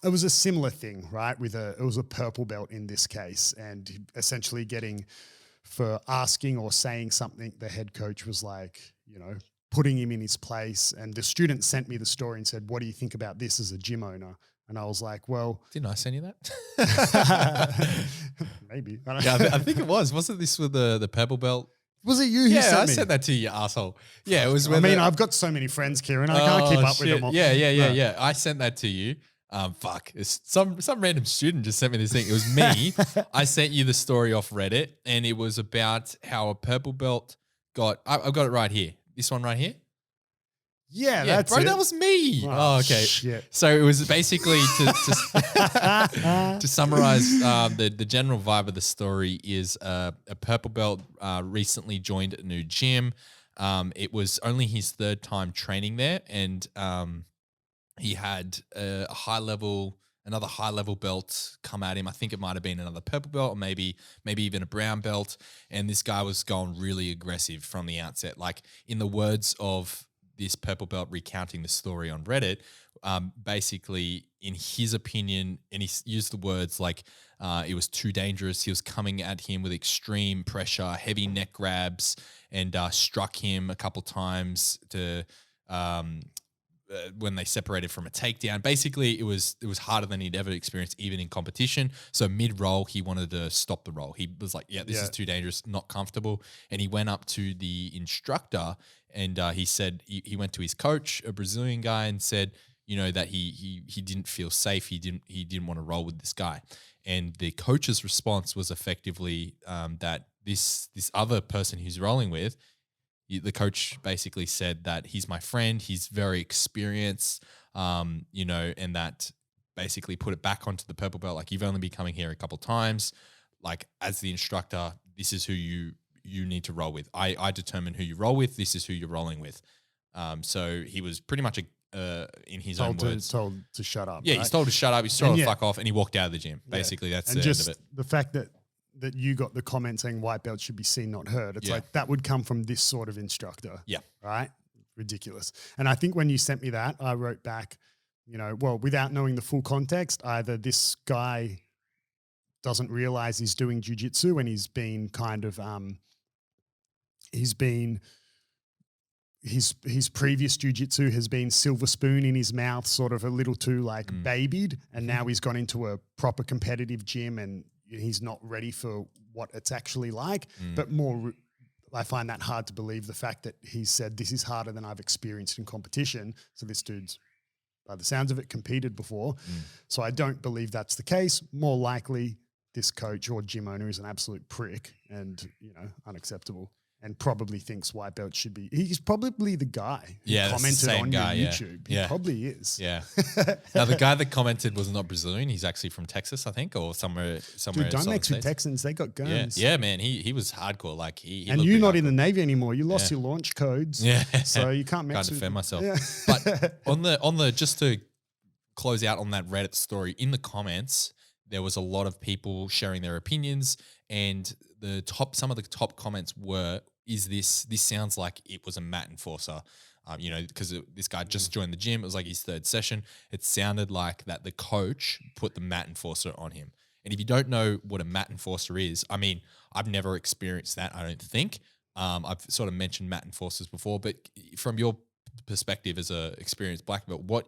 it was a similar thing, right? It was a purple belt in this case, and essentially getting for asking or saying something, the head coach was like, putting him in his place. And the student sent me the story and said, "What do you think about this as a gym owner?" And I was like, well... Didn't I send you that? Maybe. I think it was. Wasn't this with the purple belt? Was it you who sent me? Yeah, I sent that to you, you asshole. Yeah, it was. I've got so many friends, Kieren. I can't keep up with them all. Yeah. I sent that to you. It's some random student just sent me this thing. It was me. I sent you the story off Reddit, and it was about how a purple belt got... I've got it right here. This one right here. Yeah, that's bro, it. That was me. Oh, okay. Shit. So it was basically to summarize the general vibe of the story is a purple belt recently joined a new gym. It was only his third time training there, and he had a high level another high level belt come at him. I think it might have been another purple belt, or maybe even a brown belt. And this guy was going really aggressive from the outset. Like, in the words of this purple belt recounting the story on Reddit, basically, in his opinion, and he used the words like it was too dangerous. He was coming at him with extreme pressure, heavy neck grabs, and struck him a couple times to when they separated from a takedown. Basically, it was harder than he'd ever experienced, even in competition. So mid-roll, he wanted to stop the roll. He was like, this is too dangerous, not comfortable. And he went up to the instructor and he said he went to his coach, a Brazilian guy, and said, that he didn't feel safe. He didn't want to roll with this guy. And the coach's response was effectively that this other person he's rolling with, the coach basically said that he's my friend, he's very experienced, and that basically put it back onto the purple belt. Like, you've only been coming here a couple times. Like, as the instructor, this is who you need to roll with. I determine who you roll with. This is who you're rolling with. So he was pretty much in his own words told to shut up. Yeah, right? he's told to shut up. He's told to fuck off, and he walked out of the gym. Basically, that's and the just end of it. the fact that you got the comment saying white belt should be seen, not heard. It's like that would come from this sort of instructor. Yeah. Right? Ridiculous. And I think when you sent me that, I wrote back, without knowing the full context, either this guy doesn't realize he's doing jiu-jitsu and he's been kind of his previous jiu-jitsu has been silver spoon in his mouth, sort of a little too babied, and now he's gone into a proper competitive gym and he's not ready for what it's actually like. But I find that hard to believe, the fact that he said this is harder than I've experienced in competition. So this dude's, by the sounds of it, competed before. So I don't believe that's the case. More likely this coach or gym owner is an absolute prick and, unacceptable. And probably thinks white belt should be. He's probably the guy who commented on your YouTube. He probably is. Yeah. Now, the guy that commented was not Brazilian. He's actually from Texas, I think, or somewhere. Dude, don't mix with Texans. They got guns. Yeah, man. He was hardcore. Like he and you're not in the Navy anymore. You lost your launch codes. Yeah. So you can't mix. Can't defend myself. Yeah. But on the just to close out on that Reddit story, in the comments there was a lot of people sharing their opinions, and some of the top comments were, this sounds like it was a mat enforcer, because this guy just joined the gym. It was like his third session. It sounded like that the coach put the mat enforcer on him. And if you don't know what a mat enforcer is, I mean, I've never experienced that, I don't think. I've sort of mentioned mat enforcers before, but from your perspective as a experienced black belt, what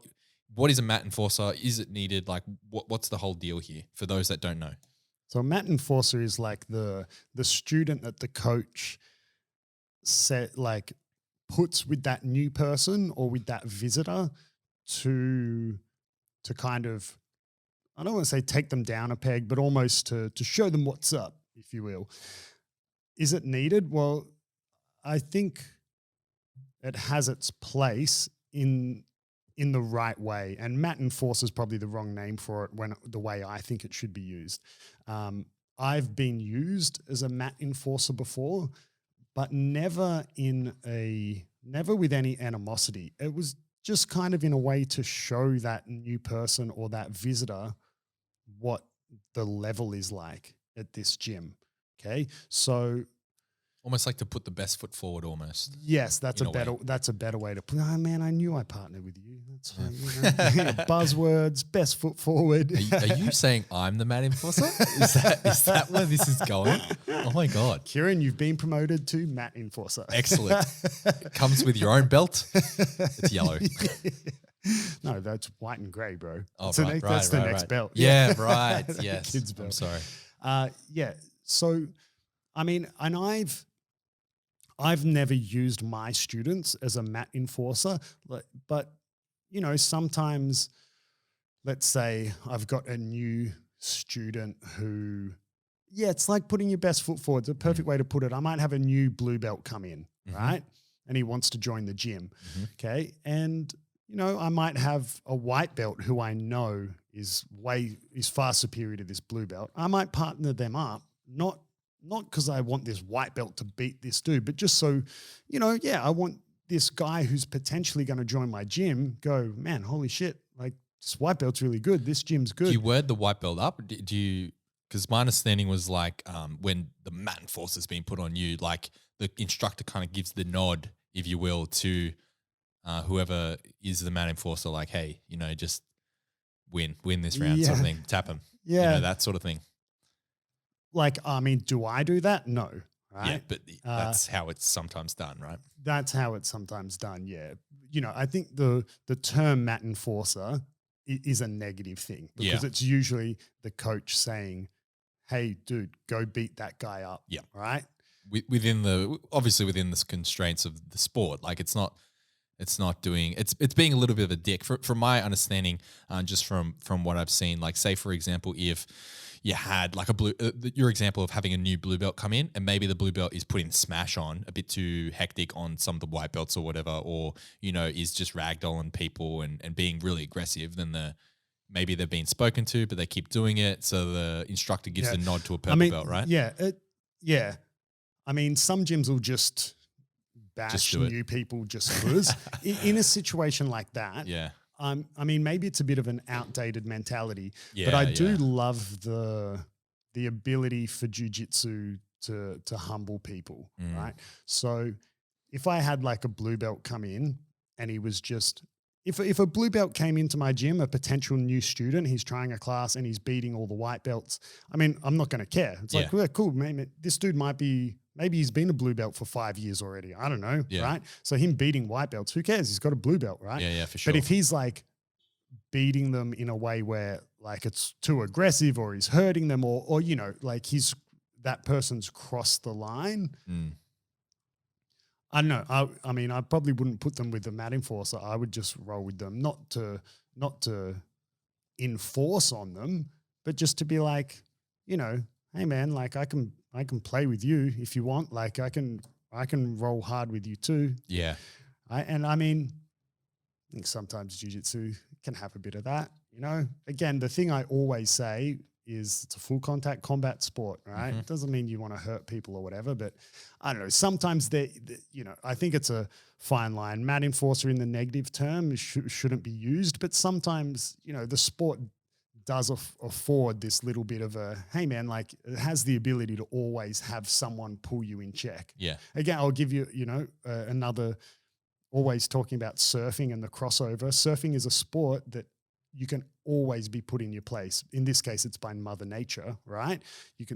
is a mat enforcer? Is it needed? Like, what's the whole deal here for those that don't know? So a mat enforcer is like the student that the coach puts with that new person or with that visitor to kind of, I don't want to say take them down a peg, but almost to show them what's up, if you will. Is it needed? Well, I think it has its place in the right way. And mat enforcer is probably the wrong name for it the way I think it should be used. I've been used as a mat enforcer before, but never with any animosity. It was just kind of in a way to show that new person or that visitor what the level is like at this gym. Okay. So almost like to put the best foot forward almost. Yes, that's a better way to put it. Oh man, I knew I partnered with you. That's fine. Buzzwords, best foot forward. Are you saying I'm the mat enforcer? Is that where this is going? Oh my God. Kieren, you've been promoted to mat enforcer. Excellent. It comes with your own belt. It's yellow. No, that's white and grey, bro. Oh, That's the next belt. Yeah, right. Yes. Kids belt. I'm sorry. Yeah. So, I mean, and I've never used my students as a mat enforcer, but, sometimes, let's say I've got a new student who, it's like putting your best foot forward. It's a perfect way to put it. I might have a new blue belt come in, right? And he wants to join the gym, okay? And, I might have a white belt who I know is far superior to this blue belt. I might partner them up, not because I want this white belt to beat this dude, but just so, I want this guy who's potentially going to join my gym go, man, holy shit, like this white belt's really good. This gym's good. Do you word the white belt up? Do you? Because my understanding was like when the mat enforcer's been put on you, like the instructor kind of gives the nod, if you will, to whoever is the mat enforcer, like, hey, just win this round, sort of thing. Tap him, that sort of thing. Like, I mean, do I do that? No, right? Yeah, but that's how it's sometimes done, right? That's how it's sometimes done. Yeah, I think the term mat enforcer is a negative thing because it's usually the coach saying, hey, dude, go beat that guy up. Yeah. Right. Within the constraints of the sport, like it's being a little bit of a dick. From my understanding, just from what I've seen, like say for example, if you had like your example of having a new blue belt come in and maybe the blue belt is putting smash on a bit too hectic on some of the white belts or whatever, or, is just ragdolling people and being really aggressive, then maybe they've been spoken to, but they keep doing it. So the instructor gives the nod to a purple belt, right? Yeah. I mean, some gyms will just bash new people just because. In a situation like that, I mean, maybe it's a bit of an outdated mentality, but I do love the ability for jiu-jitsu to humble people, right? So if I had like a blue belt come in and he was just if a blue belt came into my gym, a potential new student, he's trying a class and he's beating all the white belts, I mean, I'm not going to care. It's like, well, cool, maybe this dude maybe he's been a blue belt for 5 years already. I don't know, right? So him beating white belts, who cares? He's got a blue belt, right? Yeah, for sure. But if he's like beating them in a way where like it's too aggressive or he's hurting them or like that person's crossed the line, I don't know. I mean, I probably wouldn't put them with the mat enforcer. I would just roll with them, not to enforce on them, but just to be like, hey man, like I can play with you if you want. Like I can roll hard with you too. Yeah. And I mean, I think sometimes jiu-jitsu can have a bit of that, Again, the thing I always say is it's a full contact combat sport, right? It doesn't mean you want to hurt people or whatever, but I don't know. Sometimes I think it's a fine line. Mat enforcer in the negative term shouldn't be used, but sometimes, the sport does afford this little bit of a, hey man, like it has the ability to always have someone pull you in check. Yeah. Again, I'll give you, another, always talking about surfing and the crossover. Surfing is a sport that you can always be put in your place. In this case, it's by Mother Nature, right?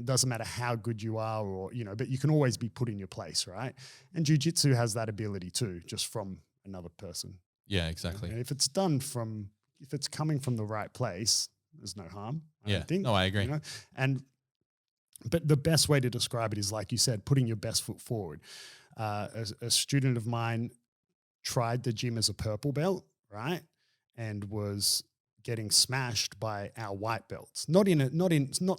Doesn't matter how good you are or, but you can always be put in your place, right? And jiu-jitsu has that ability too, just from another person. Yeah, exactly. And if it's coming from the right place, there's no harm. I don't think. No, I agree. But the best way to describe it is, like you said, putting your best foot forward. A student of mine tried the gym as a purple belt, right? And was getting smashed by our white belts. Not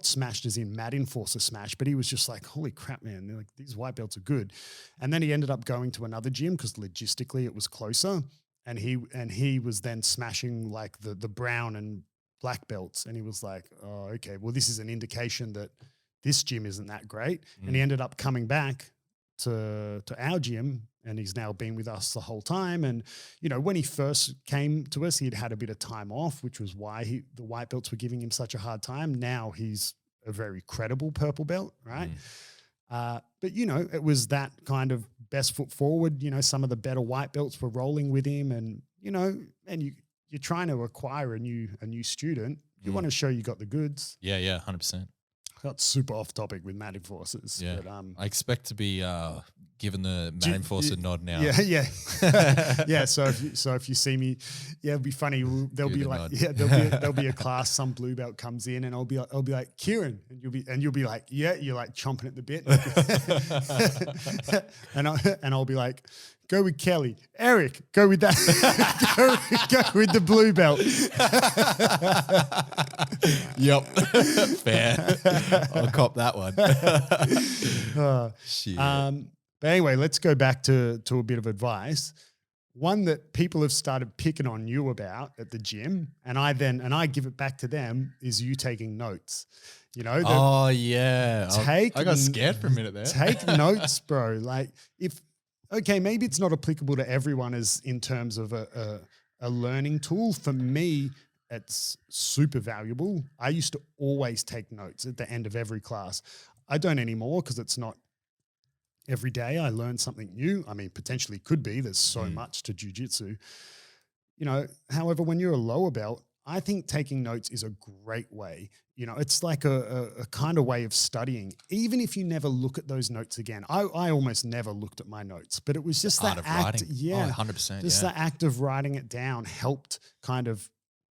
smashed as in mat enforcer smash, but he was just like, holy crap, man, they're like, these white belts are good. And then he ended up going to another gym because logistically it was closer. And he was then smashing like the brown and black belts. And he was like, oh, okay, well, this is an indication that this gym isn't that great. And he ended up coming back to our gym, and he's now been with us the whole time. And, when he first came to us, he'd had a bit of time off, which was why the white belts were giving him such a hard time. Now he's a very credible purple belt, right? But, it was that kind of best foot forward. Some of the better white belts were rolling with him, and, and you're trying to acquire a new student. You want to show you got the goods. Yeah, 100%. Got super off topic with mat enforcers. Yeah, but, I expect to be given the mat enforcer nod now. Yeah. Yeah. So if you see me, it'll be funny. There'll be like, there'll be a class. Some blue belt comes in, and I'll be like Kieren, and you'll be like, yeah, you're like chomping at the bit, and I'll be like, go with Kelly. Eric, go with that. go with the blue belt. Yep. Fair. I'll cop that one. Shit. But anyway, let's go back to a bit of advice. One that people have started picking on you about at the gym, and I give it back to them, is you taking notes. Oh yeah. I got scared for a minute there. Take notes, bro. Like okay, maybe it's not applicable to everyone as in terms of a learning tool. For me, it's super valuable. I used to always take notes at the end of every class. I don't anymore because it's not every day I learn something new. I mean, potentially could be. There's so much to jiu-jitsu. You know, however, when you're a lower belt, I think taking notes is a great way. You know, it's like a kind of way of studying, even if you never look at those notes again. I almost never looked at my notes, but it was just Art that of act. writing. Yeah. 100%. Just the act of writing it down helped kind of,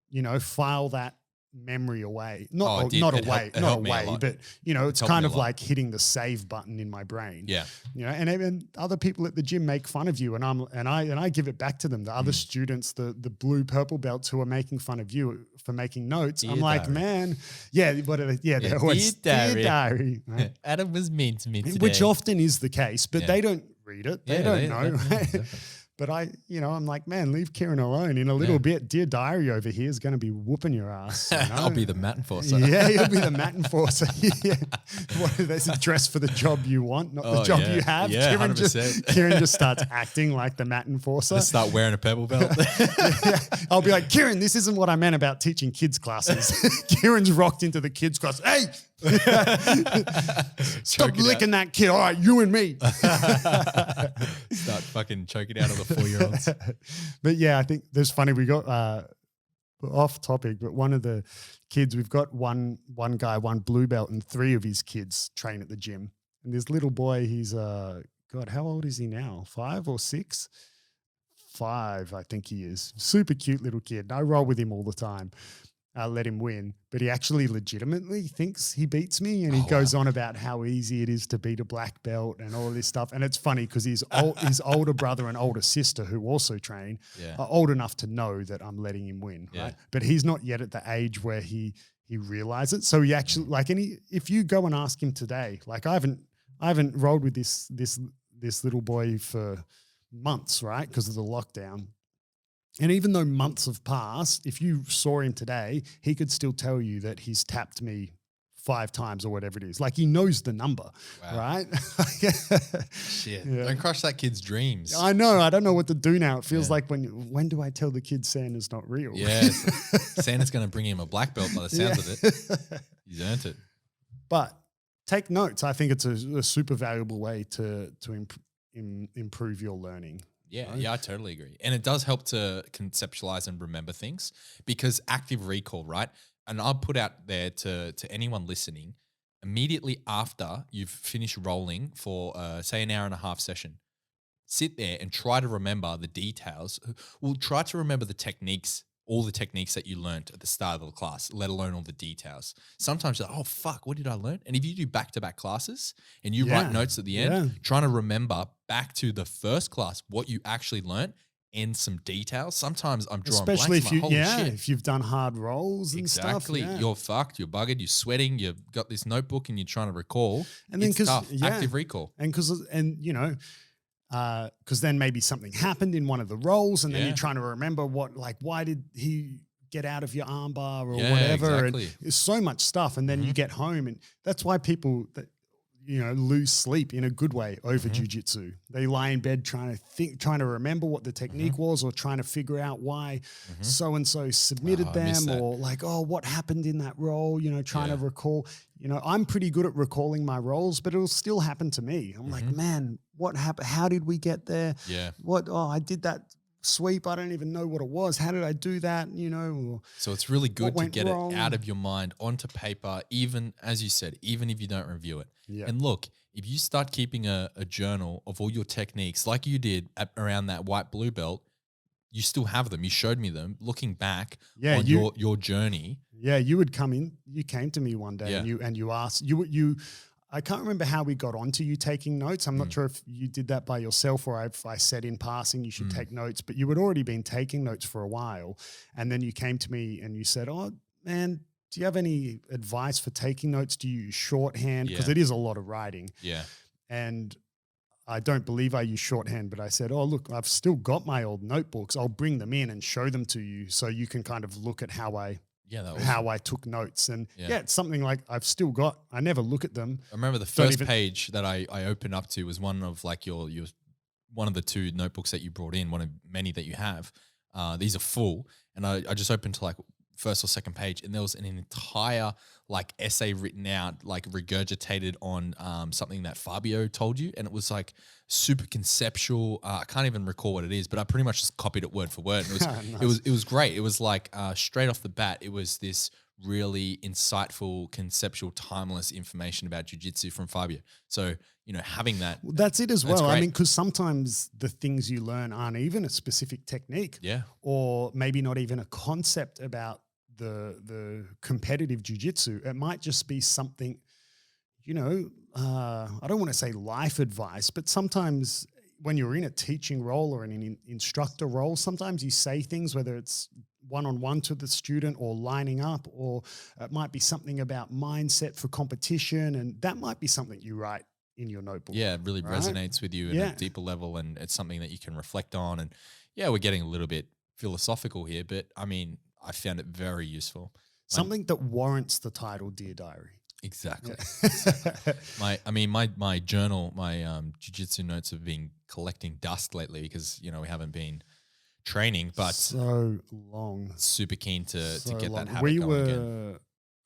you know, file that memory away. Not It helped me a away, lot. but you know, it's helped me kind a of lot. like hitting the save button in my brain. Yeah. You know, and even other people at the gym make fun of you, and I give it back to them. The other students, the blue purple belts who are making fun of you for making notes. Dear I'm like, diary. man, yeah, what are they? Yeah, they're always Dear dear diary, right? Adam was mean to me today. Which often is the case, but Yeah. they don't read it. They Yeah, don't they- know. yeah, Right? definitely. But I'm like, man, leave Kieren alone. In a little bit, dear diary over here is going to be whooping your ass. You know? I'll be the mat enforcer. Yeah, you'll be the mat enforcer. Yeah. What are they? Dress for the job you want, not the job you have. Yeah, Kieren 100%. Kieren just starts acting like the mat enforcer. Just start wearing a pebble belt. Yeah. I'll be like, Kieren, this isn't what I meant about teaching kids classes. Kieren's rocked into the kids class. Hey, stop Choke it licking that kid. All right, you and me. Start fucking choking out all the 4-year-olds. But yeah, I think there's funny. We got off topic, but one of the kids, we've got one guy, one blue belt, and 3 of his kids train at the gym. And this little boy, he's God, how old is he now? 5 or 6? 5, I think he is. Super cute little kid. I roll with him all the time. Let him win, but he actually legitimately thinks he beats me, and he goes on about how easy it is to beat a black belt and all this stuff. And it's funny because his older brother and older sister, who also train, are old enough to know that I'm letting him win, right? But he's not yet at the age where he realizes it. So he actually if you go and ask him today, like I haven't rolled with this little boy for months, right? Because of the lockdown. And even though months have passed, if you saw him today, he could still tell you that he's tapped me 5 times or whatever it is. Like he knows the number, right? Shit. Yeah. Don't crush that kid's dreams. I know. I don't know what to do now. It feels like when do I tell the kid Santa's not real? Yeah. Santa's going to bring him a black belt by the sounds of it. He's earned it. But take notes. I think it's a super valuable way to improve your learning. Yeah, right? yeah, I totally agree. And it does help to conceptualize and remember things because active recall, right? And I'll put out there to anyone listening, immediately after you've finished rolling for, say, an hour and a half session, sit there and try to remember the details. Well, try to remember the techniques, all the techniques that you learned at the start of the class, let alone all the details. Sometimes you're like, oh, fuck, what did I learn? And if you do back-to-back classes and you write notes at the end, trying to remember back to the first class what you actually learned and some details. Sometimes I'm drawing especially blanks. if you've done hard rolls and stuff. Exactly. You're fucked, you're buggered, you're sweating, you've got this notebook and you're trying to recall. And then it's tough. Active recall. And you know, because then maybe something happened in one of the rolls, and then you're trying to remember why did he get out of your armbar or whatever. Exactly. And there's so much stuff, and then you get home, and that's why people lose sleep in a good way over jiu-jitsu. They lie in bed trying to remember what the technique was, or trying to figure out why so and so submitted them, or what happened in that roll. Trying to recall. I'm pretty good at recalling my rolls, but it'll still happen to me. I'm like, man, what happened? How did we get there? Yeah. I did that sweep. I don't even know what it was. How did I do that? So it's really good to get wrong? it out of your mind onto paper, even as you said, even if you don't review it. Yeah. And look, if you start keeping a journal of all your techniques, like you did around that white blue belt, you still have them. You showed me them. Looking back on your journey. Yeah, you would come in. You came to me one day and you asked you. I can't remember how we got onto you taking notes. I'm not sure if you did that by yourself or if I said in passing you should take notes, but you had already been taking notes for a while. And then you came to me and you said, oh, man, do you have any advice for taking notes? Do you use shorthand? Because it is a lot of writing. Yeah. And I don't believe I use shorthand, but I said, oh, look, I've still got my old notebooks. I'll bring them in and show them to you so you can kind of look at how I took notes. And it's something like I never look at them. I remember the first page that I opened up to was one of your one of the 2 notebooks that you brought in, one of many that you have. These are full. And I just opened to first or second page, and there was an entire like essay written out, like regurgitated on something that Fabio told you, and it was like super conceptual. I can't even recall what it is, but I pretty much just copied it word for word. And Nice. it was great. It was like straight off the bat, it was this really insightful, conceptual, timeless information about jiu-jitsu from Fabio. So, having that. Well, that's it as well. great. I mean, because sometimes the things you learn aren't even a specific technique, Yeah. or maybe not even a concept about the competitive jiu-jitsu. It might just be something, I don't want to say life advice, but sometimes when you're in a teaching role or in an instructor role, sometimes you say things, whether it's one-on-one to the student or lining up, or it might be something about mindset for competition, and that might be something you write in your notebook. Yeah, it really right? resonates with you at a deeper level, and it's something that you can reflect on. And yeah, we're getting a little bit philosophical here, but I mean, I found it very useful. Something that warrants the title Dear Diary. Exactly. Yeah. My journal, my jiu-jitsu notes have been collecting dust lately because, we haven't been training, but so long. Super keen to get long. that habit going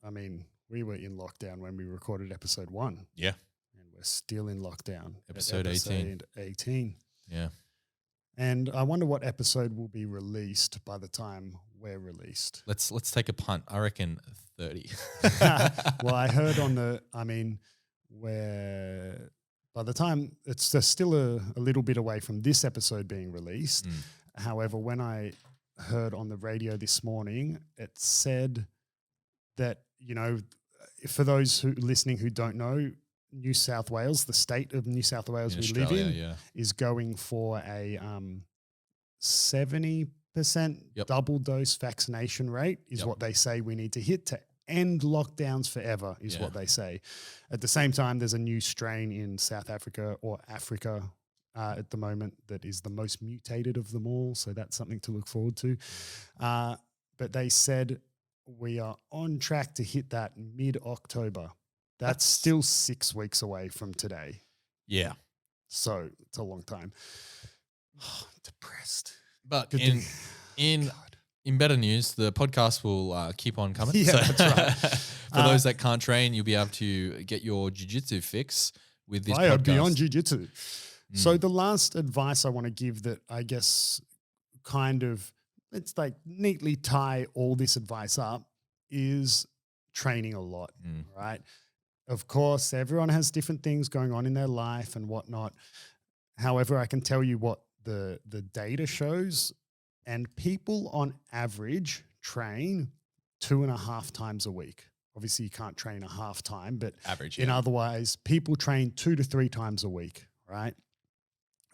again. We were in lockdown when we recorded episode 1. Yeah. And we're still in lockdown. Episode 18. 18. Yeah. And I wonder what episode will be released by the time we're released. Let's take a punt. I reckon 30. Well, I heard where by the time it's still a little bit away from this episode being released. However, when I heard on the radio this morning, it said that, for those listening who don't know, New South Wales, the state of New South Wales we live in, is going for a 70% double dose vaccination rate is what they say we need to hit to end lockdowns forever is what they say. At the same time, there's a new strain in South Africa or Africa at the moment that is the most mutated of them all. So that's something to look forward to. But they said we are on track to hit that mid-October. That's still 6 weeks away from today. Yeah. So it's a long time. Depressed. But in better news, the podcast will keep on coming. Yeah, so that's right. For those that can't train, you'll be able to get your jiu-jitsu fix with this via podcast. Beyond Jiu-Jitsu. So the last advice I want to give that I guess it's like neatly tie all this advice up is training a lot, right? Of course, everyone has different things going on in their life and whatnot. However, I can tell you what the data shows, and people on average train 2.5 times a week. Obviously, you can't train a half time, but average. Otherwise, people train 2 to 3 times a week, right?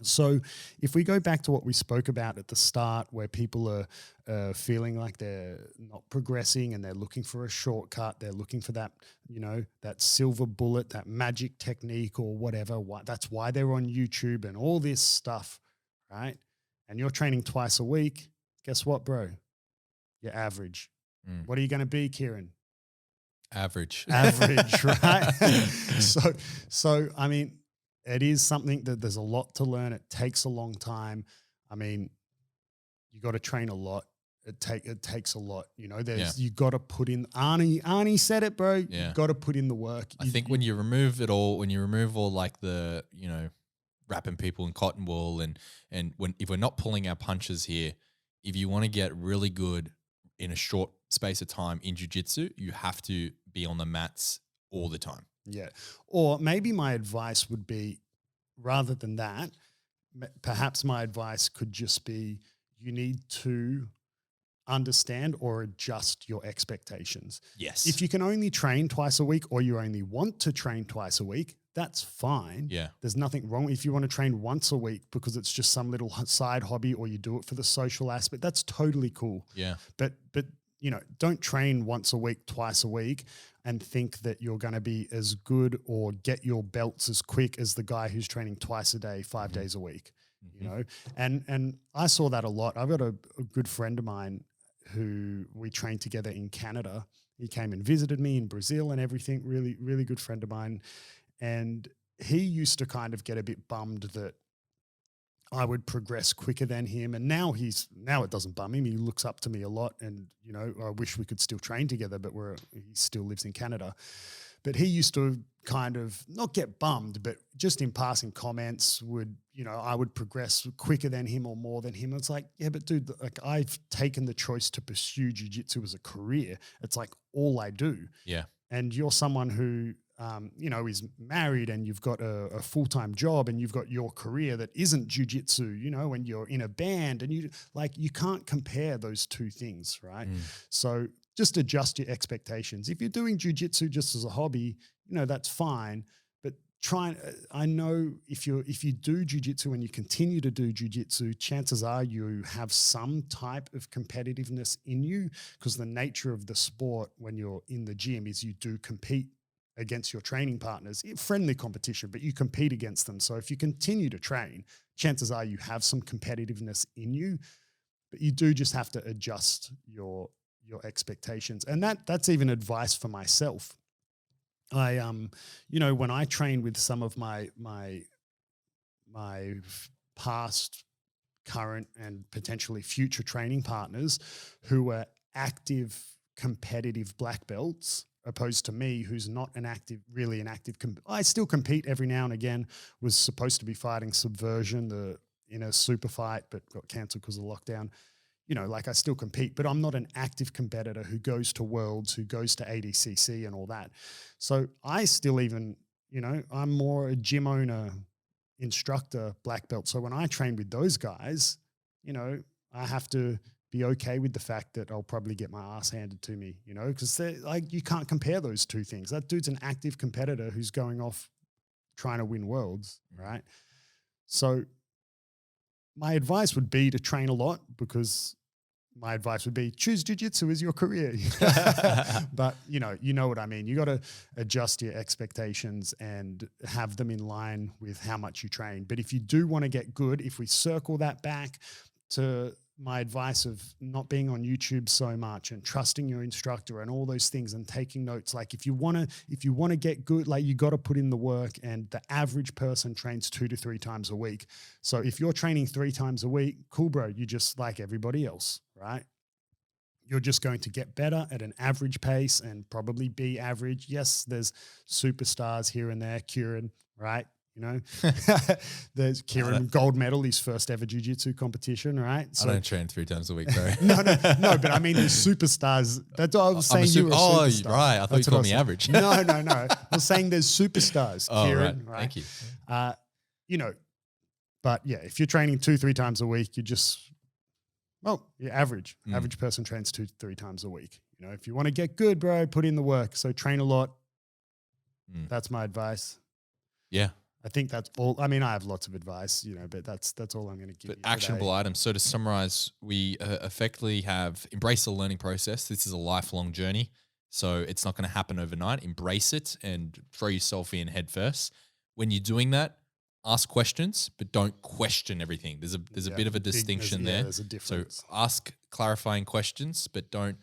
So if we go back to what we spoke about at the start, where people are feeling like they're not progressing and they're looking for a shortcut, they're looking for that, that silver bullet, that magic technique or whatever. That's why they're on YouTube and all this stuff, right? And you're training twice a week. Guess what, bro? You're average. What are you going to be, Kieren? Average, right? So I mean, it is something that there's a lot to learn. It takes a long time. I mean, you got to train a lot. It takes a lot. You got to put in. Arnie said it, bro. Yeah. You got to put in the work. I think when you remove it all, like the wrapping people in cotton wool and if we're not pulling our punches here, if you want to get really good in a short space of time in jiu-jitsu, you have to be on the mats all the time. Yeah. Or maybe my advice would be, rather than that, perhaps my advice could just be you need to understand or adjust your expectations. Yes. If you can only train twice a week or you only want to train twice a week, that's fine. Yeah. There's nothing wrong. If you want to train once a week because it's just some little side hobby or you do it for the social aspect, that's totally cool. Yeah. But don't train once a week, twice a week and think that you're going to be as good or get your belts as quick as the guy who's training twice a day, 5 days a week, And I saw that a lot. I've got a good friend of mine who we trained together in Canada. He came and visited me in Brazil and everything, really, really good friend of mine. And he used to kind of get a bit bummed that I would progress quicker than him. And now it doesn't bum him. He looks up to me a lot, and I wish we could still train together, but he still lives in Canada. But he used to kind of not get bummed, but just in passing comments I would progress quicker than him or more than him. It's like, yeah, but dude, like I've taken the choice to pursue jiu-jitsu as a career. It's like all I do. Yeah. And you're someone who, is married, and you've got a full-time job, and you've got your career that isn't jiu-jitsu, and you're in a band, and you can't compare those two things, right? So just adjust your expectations. If you're doing jiu-jitsu just as a hobby, that's fine. But I know if you do jiu-jitsu and you continue to do jiu-jitsu, chances are you have some type of competitiveness in you, because the nature of the sport when you're in the gym is you do compete against your training partners, friendly competition, but you compete against them. So if you continue to train, chances are you have some competitiveness in you, but you do just have to adjust your expectations. And that's even advice for myself. I, when I train with some of my past, current, and potentially future training partners who are active, competitive black belts, opposed to me, who's not really an active. I still compete every now and again. Was supposed to be fighting Subversion in a super fight, but got cancelled because of lockdown. I still compete, but I'm not an active competitor who goes to Worlds, who goes to ADCC and all that. So I still I'm more a gym owner, instructor, black belt. So when I train with those guys, I have to be okay with the fact that I'll probably get my ass handed to me, because you can't compare those two things. That dude's an active competitor who's going off trying to win worlds, right? So my advice would be to train a lot, because my advice would be choose jiu-jitsu as your career. But you know what I mean? You got to adjust your expectations and have them in line with how much you train. But if you do want to get good, if we circle that back to my advice of not being on YouTube so much and trusting your instructor and all those things and taking notes, like if you want to get good, like you got to put in the work, and the average person trains 2 to 3 times a week. So if you're training 3 times a week, cool, bro, you're just like everybody else, right? You're just going to get better at an average pace and probably be average. Yes, there's superstars here and there, Kieren, right? There's Kieren, gold medal, his first ever jiu-jitsu competition, right? So, I don't train 3 times a week, bro. no, but I mean, there's superstars. That's what I was saying. You were a superstar. Right. I thought you called me average. No. I was saying there's superstars, Kieren, right? Thank you. But yeah, if you're training 2-3 times a week, you're average. Average person trains 2-3 times a week. If you want to get good, bro, put in the work. So train a lot. That's my advice. Yeah. I think that's all. I mean, I have lots of advice, but that's all I'm going to give you. But actionable items. So to summarize, we effectively have embrace the learning process. This is a lifelong journey. So it's not going to happen overnight. Embrace it and throw yourself in head first. When you're doing that, ask questions, but don't question everything. There's a bit of a distinction there. There's a difference. So ask clarifying questions, but don't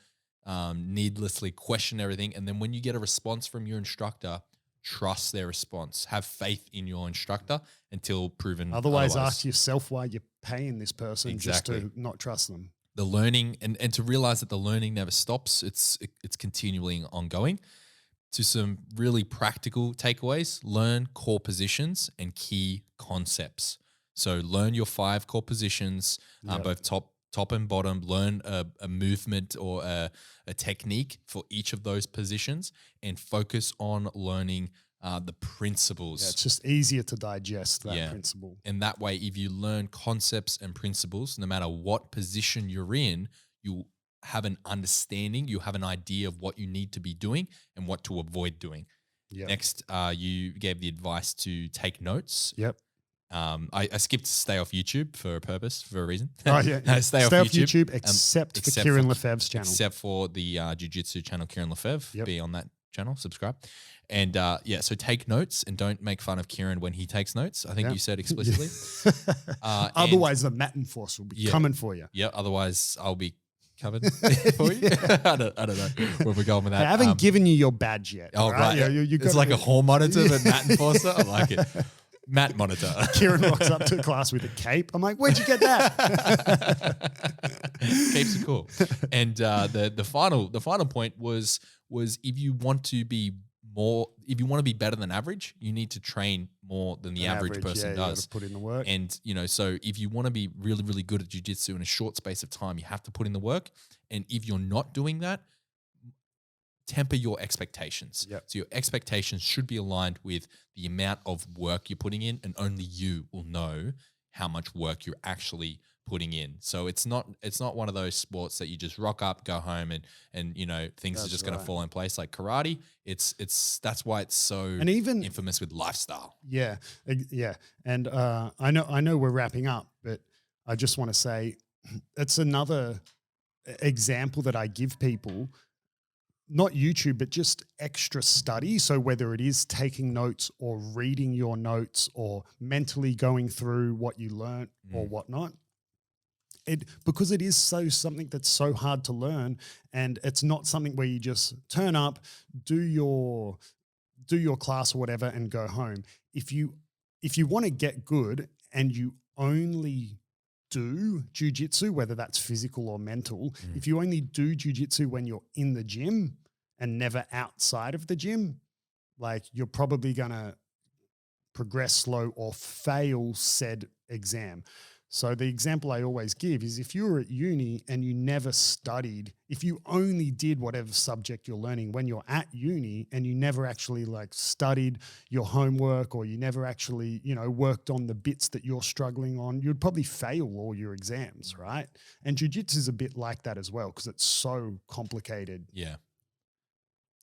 needlessly question everything. And then when you get a response from your instructor, trust their response. Have faith in your instructor until proven otherwise. Ask yourself why you're paying this person just to not trust them. The learning and to realize that the learning never stops. It's continually ongoing. To some really practical takeaways, learn core positions and key concepts. So learn your 5 core positions, both top and bottom. Learn a movement or a technique for each of those positions, and focus on learning the principles. Yeah, it's just easier to digest that principle. And that way, if you learn concepts and principles, no matter what position you're in, you have an understanding, you have an idea of what you need to be doing and what to avoid doing. Yep. Next, you gave the advice to take notes. Yep. I skipped stay off YouTube for a reason. Oh, yeah. Stay off YouTube except for Kieren Lefebvre's channel. Except for the Jiu-Jitsu channel, Kieren Lefebvre. Yep. Be on that channel, subscribe. And so take notes and don't make fun of Kieren when he takes notes. I think you said explicitly. Otherwise, the Matin Force will be coming for you. Yeah, otherwise I'll be covered for you. I don't know where we're going with that. I haven't given you your badge yet. Oh, right. Yeah, it's like a hall monitor, but Matin Forcer. I like it. Matt monitor. Kieren rocks up to class with a cape. I'm like, where'd you get that? Capes are cool. And the final point was if you want to be better than average, you need to train more than the average person does. You gotta put in the work. And so if you want to be really, really good at jiu-jitsu in a short space of time, you have to put in the work. And if you're not doing that, temper your expectations. Yep. So your expectations should be aligned with the amount of work you're putting in, and only you will know how much work you're actually putting in. So it's not one of those sports that you just rock up, go home, and things are just going to fall in place like karate. That's why it's so infamous with lifestyle. Yeah, yeah. And I know we're wrapping up, but I just want to say it's another example that I give people. Not YouTube, but just extra study. So whether it is taking notes or reading your notes or mentally going through what you learned or whatnot, because it is something that's so hard to learn, and it's not something where you just turn up, do your class or whatever and go home. If you want to get good and you only do jiu-jitsu, whether that's physical or mental, if you only do jiu-jitsu when you're in the gym and never outside of the gym, like you're probably going to progress slow or fail said exam. So the example I always give is if you were at uni and you never studied, if you only did whatever subject you're learning when you're at uni and you never actually like studied your homework, or you never actually, worked on the bits that you're struggling on, you'd probably fail all your exams, right? And jiu-jitsu is a bit like that as well because it's so complicated. Yeah.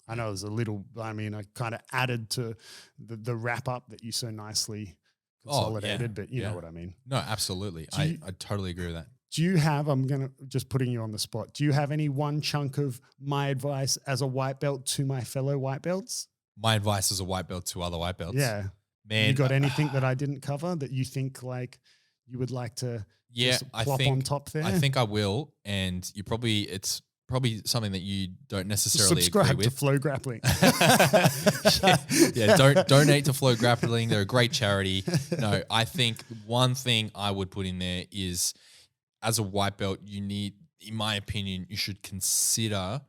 I know there's I kind of added to the wrap up that you so nicely consolidated, but you know what I mean. No, absolutely. I totally agree with that. Do you have, I'm going to just putting you on the spot, do you have any one chunk of my advice as a white belt to my fellow white belts? My advice as a white belt to other white belts? Yeah. Man. You got anything that I didn't cover that you think like you would like to plop on top there? I think I will. And it's probably something that you don't necessarily subscribe agree with. to Flow Grappling. Donate to Flow Grappling. They're a great charity. No, I think one thing I would put in there is, as a white belt, you need, in my opinion, you should consider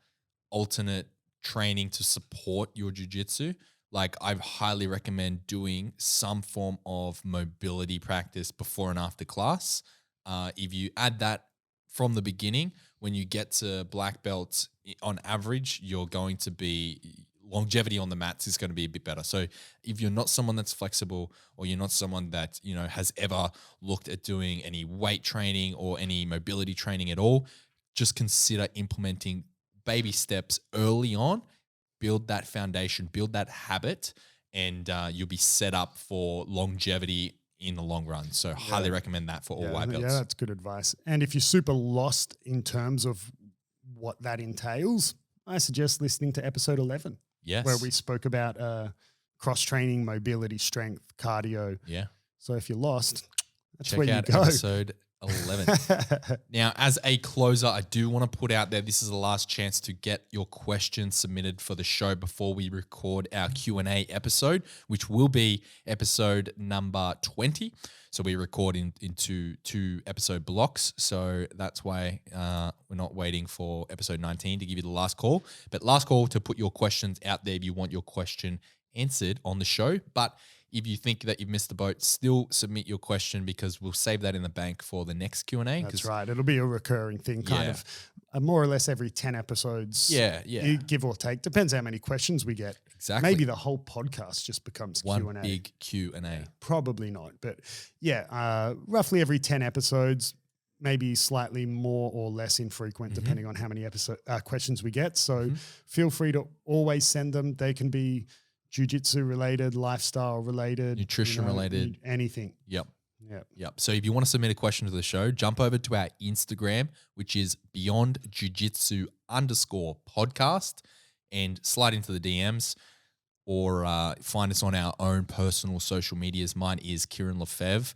alternate training to support your jiu-jitsu. Like, I highly recommend doing some form of mobility practice before and after class. If you add that from the beginning, when you get to black belts, on average, you're going to be, longevity on the mats is going to be a bit better. So if you're not someone that's flexible, or you're not someone that, has ever looked at doing any weight training or any mobility training at all, just consider implementing baby steps early on, build that foundation, build that habit, and you'll be set up for longevity in the long run. So highly recommend that for all white belts. Yeah, that's good advice. And if you're super lost in terms of what that entails, I suggest listening to episode 11. Yes. Where we spoke about cross-training, mobility, strength, cardio. Yeah. So if you're lost, that's Check where you out go. Episode 11. Now, as a closer, I do want to put out there, this is the last chance to get your questions submitted for the show before we record our Q&A episode, which will be episode number 20. So we record into two episode blocks. So that's why we're not waiting for episode 19 to give you the last call. But last call to put your questions out there if you want your question answered on the show. But if you think that you've missed the boat, still submit your question, because we'll save that in the bank for the next Q&A. That's right. It'll be a recurring thing, kind of more or less every 10 episodes. Yeah. Give or take. Depends how many questions we get. Exactly. Maybe the whole podcast just becomes one Q&A. big Q&A. Probably not. But roughly every 10 episodes, maybe slightly more or less infrequent, depending on how many questions we get. So feel free to always send them. They can be jiu-jitsu related, lifestyle related, nutrition related, anything. Yep. So if you want to submit a question to the show, jump over to our Instagram, which is beyondjujitsu_podcast, and slide into the DMs, or find us on our own personal social medias. Mine is Kieren Lefebvre.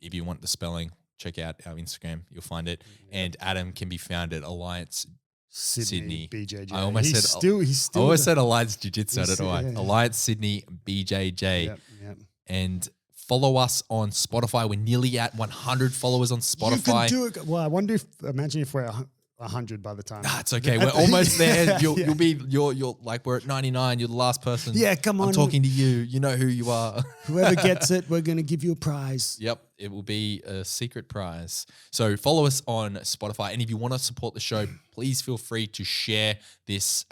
If you want the spelling, check out our Instagram. You'll find it. And Adam can be found at Alliance Sydney BJJ. I almost said Alliance Jiu Jitsu. I don't know why. Alliance Sydney BJJ. Yep. and follow us on Spotify. We're nearly at 100 followers on Spotify. You can do it. Well, I wonder imagine if we're 100 by the time. It's okay. We're almost there. You're like, we're at 99. You're the last person. Yeah, come on. I'm talking to you. You know who you are. Whoever gets it, we're going to give you a prize. Yep. It will be a secret prize. So follow us on Spotify. And if you want to support the show, please feel free to share this,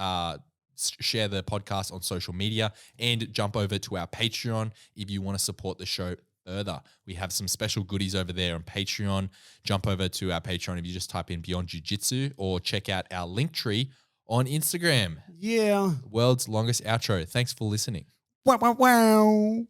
share the podcast on social media, and jump over to our Patreon if you want to support the show further. We have some special goodies over there on Patreon. Jump over to our Patreon if you just type in Beyond Jiu Jitsu, or check out our link tree on Instagram. Yeah. World's longest outro. Thanks for listening. Wow, wow, wow.